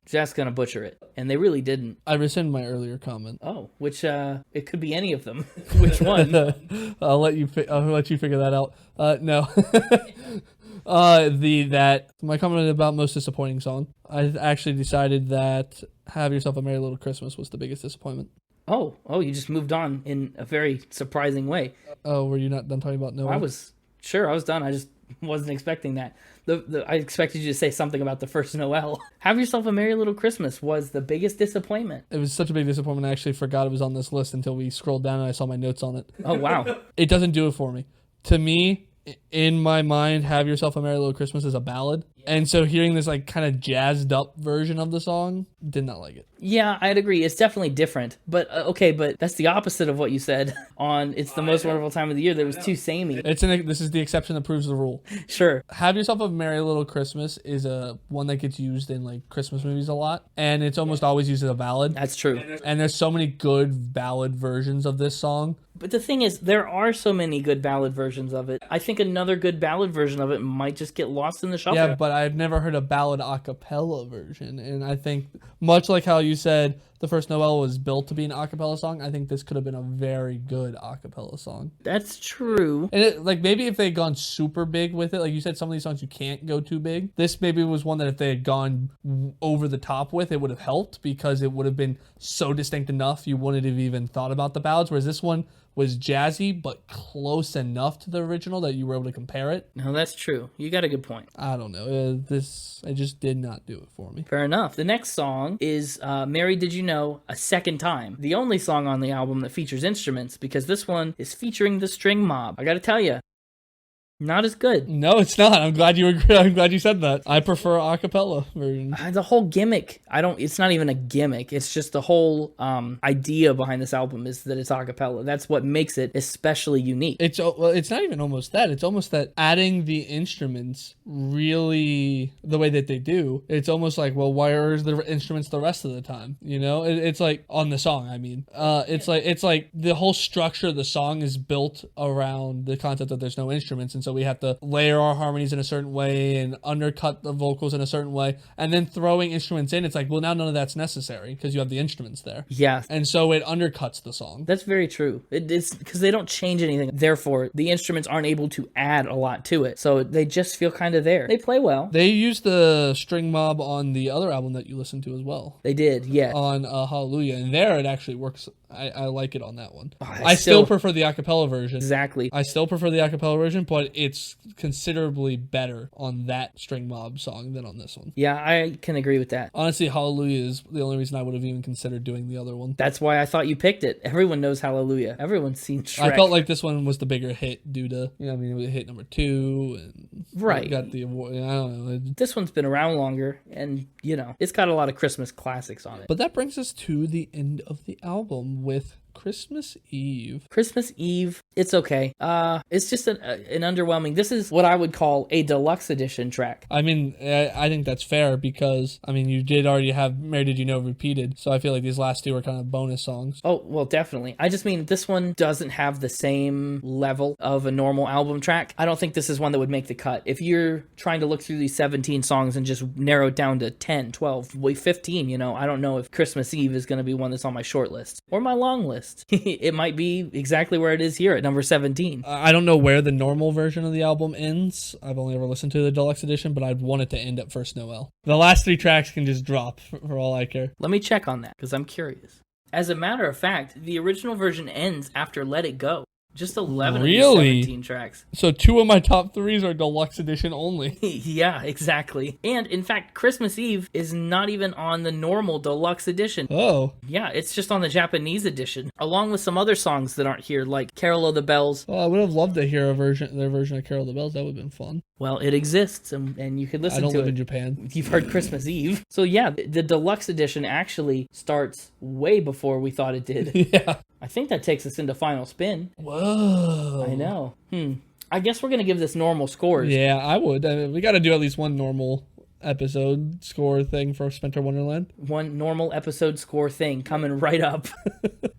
butcher it. And they really didn't. I rescind my earlier comment. Oh, which it could be any of them. Which one? I'll let you figure that out. No. My comment about most disappointing song. I actually decided that Have Yourself a Merry Little Christmas was the biggest disappointment. Oh, you just moved on in a very surprising way. Oh, were you not done talking about Noel? I was done. I just wasn't expecting that. I expected you to say something about the First Noel. Have Yourself a Merry Little Christmas was the biggest disappointment. It was such a big disappointment. I actually forgot it was on this list until we scrolled down and I saw my notes on it. Oh, wow. It doesn't do it for me. To me, in my mind, Have Yourself a Merry Little Christmas is a ballad. And so hearing this like kind of jazzed up version of the song, did not like it. Yeah, I'd agree. It's definitely different. But okay, but that's the opposite of what you said on It's the Most Wonderful Time of the Year. That was too samey. This is the exception that proves the rule. Sure. Have Yourself a Merry Little Christmas is a one that gets used in like Christmas movies a lot, and it's almost always used as a ballad. That's true. And there's so many good ballad versions of this song. But the thing is, there are so many good ballad versions of it. I think another good ballad version of it might just get lost in the shuffle. Yeah, but I've never heard a ballad a cappella version, and I think much like how you said the First Noel was built to be an a cappella song, I think this could have been a very good a cappella song. That's true. And like maybe if they had gone super big with it, like you said, some of these songs you can't go too big. This maybe was one that if they had gone over the top with, it would have helped because it would have been so distinct enough you wouldn't have even thought about the ballads. Whereas this one was jazzy but close enough to the original that you were able to compare it. No, that's true. You got a good point. I don't know. I just did not do it for me. Fair enough. The next song is Mary Did You Know a Second Time, the only song on the album that features instruments, because this one is featuring the string mob. I gotta tell you, not as good. No, it's not. I'm glad you agree. I'm glad you said that. I prefer a cappella version. The whole gimmick, it's not even a gimmick. It's just the whole idea behind this album is that it's a cappella. That's what makes it especially unique. It's not even almost that. It's almost that adding the instruments really the way that they do. It's almost like, well, why are the instruments the rest of the time? You know, it's like on the song. I mean, it's like the whole structure of the song is built around the concept that there's no instruments, and so we have to layer our harmonies in a certain way and undercut the vocals in a certain way, and then throwing instruments in. It's like, well, now none of that's necessary because you have the instruments there. Yeah. And so it undercuts the song. That's very true. It's because they don't change anything. Therefore, the instruments aren't able to add a lot to it. So they just feel kind of there. They play well. They used the string mob on the other album that you listened to as well. They did, yeah. On Hallelujah. And there it actually works. I like it on that one. I still prefer the acapella version. Exactly. I still prefer the acapella version, but it's considerably better on that string mob song than on this one. Yeah, I can agree with that. Honestly, Hallelujah is the only reason I would have even considered doing the other one. That's why I thought you picked it. Everyone knows Hallelujah. Everyone's seen Shrek. I felt like this one was the bigger hit due to, it was hit number 2. And right. Got the award. I don't know. This one's been around longer, and, it's got a lot of Christmas classics on it. But that brings us to the end of the album with Christmas Eve. Christmas Eve, it's okay. It's just an underwhelming. This is what I would call a deluxe edition track. I mean, I think that's fair because, you did already have Mary Did You Know repeated, so I feel like these last 2 are kind of bonus songs. Oh, well, definitely. I just mean this one doesn't have the same level of a normal album track. I don't think this is one that would make the cut. If you're trying to look through these 17 songs and just narrow it down to 10, 12, 15, I don't know if Christmas Eve is going to be one that's on my short list or my long list. list. It might be exactly where it is here at number 17. I don't know where the normal version of the album ends. I've only ever listened to the deluxe edition, but I'd want it to end at First Noel. The last 3 tracks can just drop for all I care. Let me check on that because I'm curious. As a matter of fact, the original version ends after Let It Go. Just 11 of these 17 tracks. So 2 of my top 3s are deluxe edition only. Yeah, exactly. And in fact, Christmas Eve is not even on the normal deluxe edition. Oh. Yeah, it's just on the Japanese edition, along with some other songs that aren't here, like Carol of the Bells. Well, I would have loved to hear their version of Carol of the Bells. That would have been fun. Well, it exists, and you could listen to it. I don't live in Japan. You've heard Christmas Eve. So yeah, the deluxe edition actually starts way before we thought it did. Yeah. I think that takes us into Final Spin. Whoa. I know. I guess we're going to give this normal scores. Yeah, I would. I mean, we got to do at least one normal episode score thing for Spin-ter Wonderland. One normal episode score thing coming right up.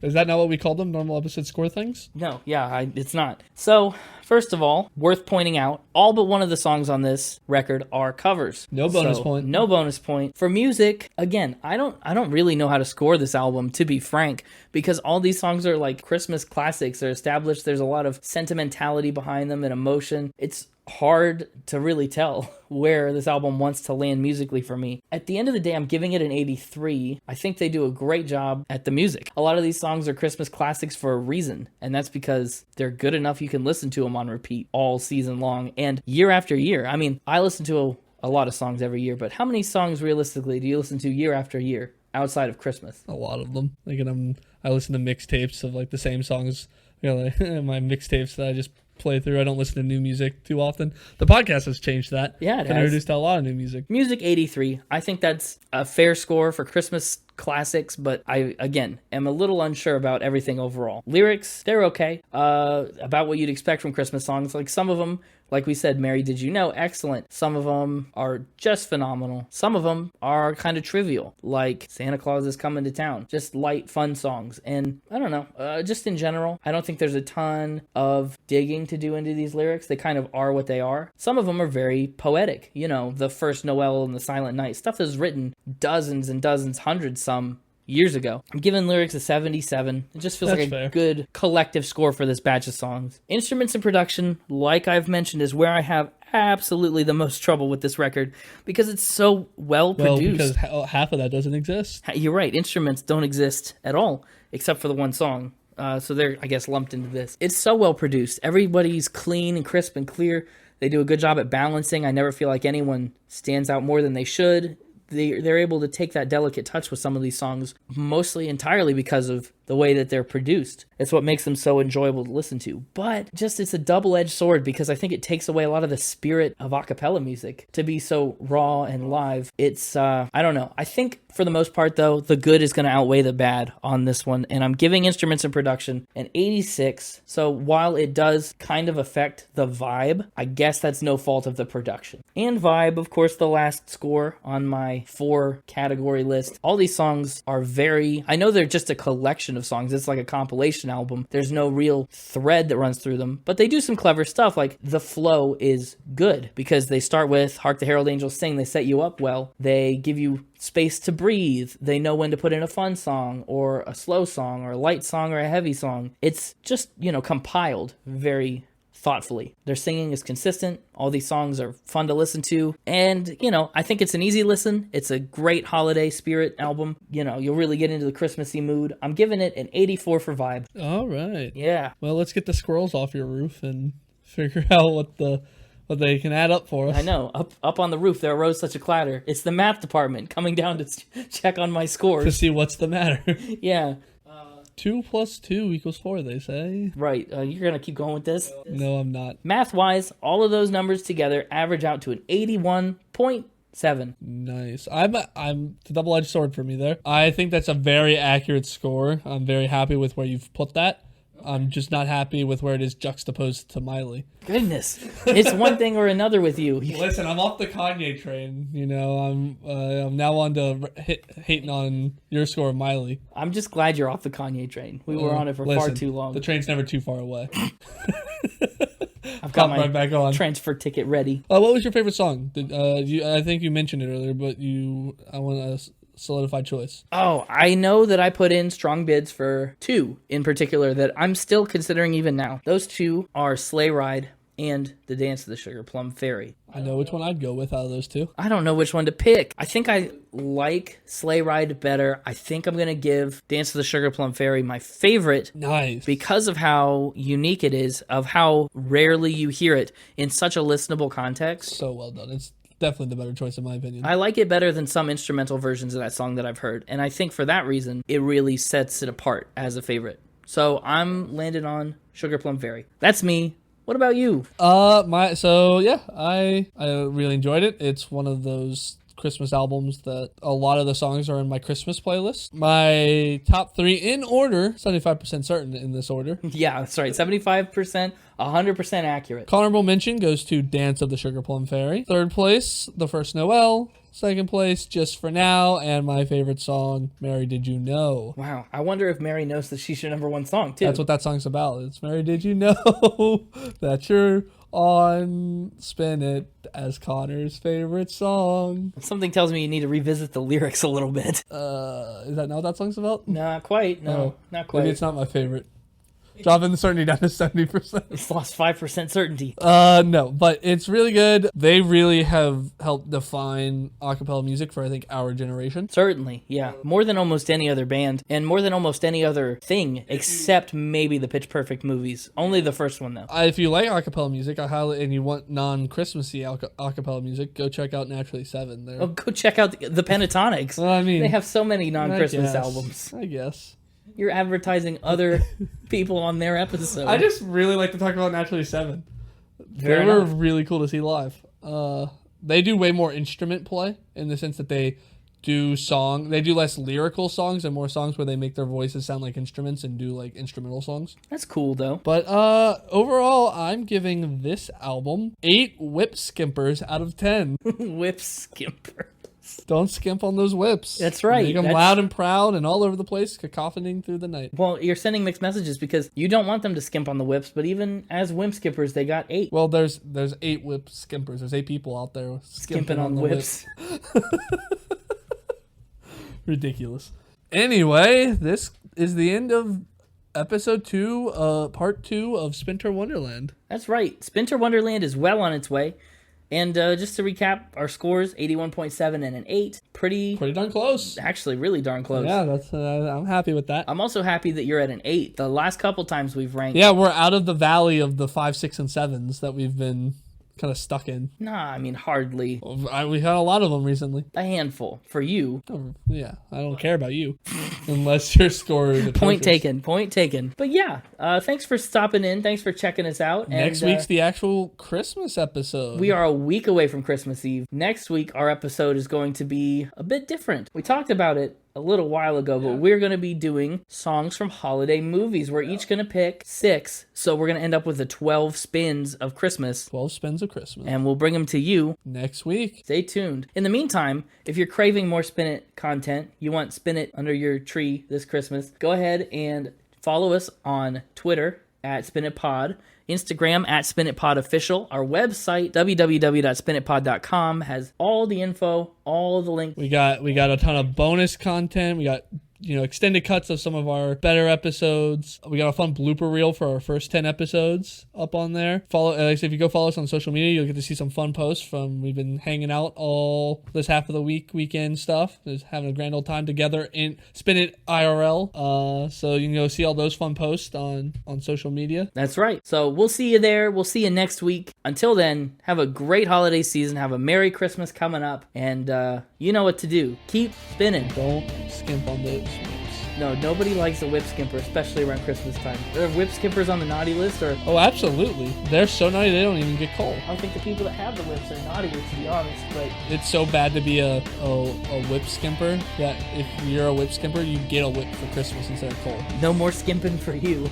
Is that not what we call them? Normal episode score things? No, yeah, it's not. So, first of all, worth pointing out, all but one of the songs on this record are covers. No bonus point. No bonus point. For music, again, I don't really know how to score this album, to be frank, because all these songs are like Christmas classics. They're established. There's a lot of sentimentality behind them and emotion. It's hard to really tell where this album wants to land musically for me. At the end of the day, I'm giving it an 83. I think they do a great job at the music. A lot of these songs are Christmas classics for a reason, and that's because they're good enough you can listen to them on repeat all season long and year after year. I mean, I listen to a lot of songs every year, but how many songs realistically do you listen to year after year outside of Christmas? A lot of them. Like, and I listen to mixtapes of like the same songs, like my mixtapes that I just play through. I don't listen to new music too often. The podcast has changed that. Yeah, it has. Introduced a lot of new music. Music 83. I think that's a fair score for Christmas classics, but I, again, am a little unsure about everything overall. Lyrics, they're okay. About what you'd expect from Christmas songs. Like some of them, like we said, Mary Did You Know, excellent. Some of them are just phenomenal. Some of them are kind of trivial, like Santa Claus is Coming to Town. Just light, fun songs. And I don't know, just in general, I don't think there's a ton of digging to do into these lyrics. They kind of are what they are. Some of them are very poetic. You know, the First Noel and the Silent Night. Stuff that's written dozens and dozens, hundreds some years ago. I'm giving lyrics a 77. It just feels That's like a fair. good collective score for this batch of songs. Instruments and production, like I've mentioned, is where I have absolutely the most trouble with this record because it's so well produced. Because half of that doesn't exist. You're right. Instruments don't exist at all except for the one song. So they're, I guess, lumped into this. It's so well produced. Everybody's clean and crisp and clear. They do a good job at balancing. I never feel like anyone stands out more than they should. They're able to take that delicate touch with some of these songs, mostly entirely because of the way that they're produced. It's what makes them so enjoyable to listen to. But just it's a double-edged sword because I think it takes away a lot of the spirit of a cappella music to be so raw and live. It's, I don't know. I think for the most part, though, the good is going to outweigh the bad on this one. And I'm giving instruments and production an 86. So while it does kind of affect the vibe, I guess that's no fault of the production. And vibe, of course, the last score on my 4-category list. All these songs are very, I know they're just a collection of songs. It's like a compilation album. There's no real thread that runs through them, but they do some clever stuff. Like the flow is good because they start with Hark the Herald Angels Sing. They set you up well. They give you space to breathe. They know when to put in a fun song or a slow song or a light song or a heavy song. It's just, compiled very thoughtfully. Their singing is consistent. All these songs are fun to listen to. And, I think it's an easy listen. It's a great holiday spirit album. You'll really get into the Christmassy mood. I'm giving it an 84 for vibe. All right. Yeah. Well, let's get the squirrels off your roof and figure out what they can add up for us. I know. Up on the roof, there arose such a clatter. It's the math department coming down to check on my scores. To see what's the matter. Yeah. 2 + 2 = 4, they say. Right. You're going to keep going with this? No, I'm not. Math-wise, all of those numbers together average out to an 81.7. Nice. I'm it's a double-edged sword for me there. I think that's a very accurate score. I'm very happy with where you've put that. I'm just not happy with where it is juxtaposed to Miley. Goodness. It's one thing or another with you. Listen, I'm off the Kanye train. I'm now on to hating on your score of Miley. I'm just glad you're off the Kanye train. We were on it for far too long. The train's never too far away. I've got my right back on. transfer ticket ready. What was your favorite song? I think you mentioned it earlier, but I want to solidified choice? Oh, I know that I put in strong bids for two in particular that I'm still considering even now. Those two are Sleigh Ride and The Dance of the Sugar Plum Fairy. I know which one I'd go with out of those two. I don't know which one to pick. I think I like Sleigh Ride better. I think I'm going to give Dance of the Sugar Plum Fairy my favorite. Nice. Because of how unique it is, of how rarely you hear it in such a listenable context. So well done. It's definitely the better choice in my opinion. I like it better than some instrumental versions of that song that I've heard. And I think for that reason, it really sets it apart as a favorite. So I'm landed on Sugar Plum Fairy. That's me. What about you? I really enjoyed it. It's one of those Christmas albums that a lot of the songs are in my Christmas playlist. My top three in order, 75% certain in this order. Yeah, that's right. 75%, 100% accurate. Honorable mention goes to Dance of the Sugar Plum Fairy. Third place, The First Noel. Second place, Just for Now, and my favorite song, Mary Did You Know? Wow, I wonder if Mary knows that she's your number one song, too. That's what that song's about. It's Mary Did You Know that you're on Spin It as Connor's favorite song. Something tells me you need to revisit the lyrics a little bit. Is that not what that song's about? Not quite, no, Oh, not quite. Maybe it's not my favorite. Dropping the certainty down to 70%. It's lost 5% certainty. No, but it's really good. They really have helped define acapella music for, I think, our generation. Certainly, yeah. More than almost any other band, and more than almost any other thing, except maybe the Pitch Perfect movies. Only the first one, though. If you like acapella music, and you want non-Christmassy acapella music, go check out Naturally 7. Oh, go check out the Pentatonics. Well, I mean, they have so many non-Christmas I guess. albums. I guess. You're advertising other people on their episode. I just really like to talk about Naturally 7. Fair They were enough. really cool to see live. They do way more instrument play in the sense that they do less lyrical songs and more songs where they make their voices sound like instruments and do like instrumental songs. That's cool, though. But overall, I'm giving this album 8 whip skimpers out of 10. Whip skimper. Don't skimp on those whips. That's right. Make them loud and proud and all over the place, cacophoning through the night. Well, you're sending mixed messages because you don't want them to skimp on the whips, but even as whip skippers, they got 8. Well, there's 8 whip skimpers. There's 8 people out there Skimping on the whips. Ridiculous. Anyway, this is the end of episode 2, part 2 of Spin-ter Wonderland. That's right. Spin-ter Wonderland is well on its way. And just to recap, our scores, 81.7 and an 8. Pretty darn close. Actually, really darn close. Yeah, that's I'm happy with that. I'm also happy that you're at an 8. The last couple times we've ranked... Yeah, we're out of the valley of the 5, 6, and 7s that we've been kind of stuck in. Nah, I mean, hardly. We had a lot of them recently. A handful. For you. Oh, yeah, I don't care about you. Unless your score is Point taken. But yeah, thanks for stopping in. Thanks for checking us out. Next week's the actual Christmas episode. We are a week away from Christmas Eve. Next week, our episode is going to be a bit different. We talked about it a little while ago, but we're going to be doing songs from holiday movies. We're each going to pick 6, so we're going to end up with the 12 spins of Christmas. 12 spins of Christmas. And we'll bring them to you next week. Stay tuned. In the meantime, if you're craving more Spin It content, you want Spin It under your tree this Christmas, go ahead and follow us on Twitter at SpinItPod, Instagram at SpinItPodOfficial. Our website, www.spinitpod.com, has all the info, all the links. We got a ton of bonus content. We got extended cuts of some of our better episodes. We got a fun blooper reel for our first 10 episodes up on there. If you go follow us on social media, you'll get to see some fun posts we've been hanging out all this half of the weekend stuff. Just having a grand old time together in Spin It IRL. So you can go see all those fun posts on social media. That's right. So we'll see you there. We'll see you next week. Until then, have a great holiday season. Have a Merry Christmas coming up. And you know what to do. Keep spinning. Don't skimp on those. No, nobody likes a whip skimper, especially around Christmas time. Are whip skimpers on the naughty list? Or Oh, absolutely. They're so naughty they don't even get cold. I don't think the people that have the whips are naughtier, to be honest. But It's so bad to be a whip skimper that if you're a whip skimper, you get a whip for Christmas instead of cold. no more skimping for you.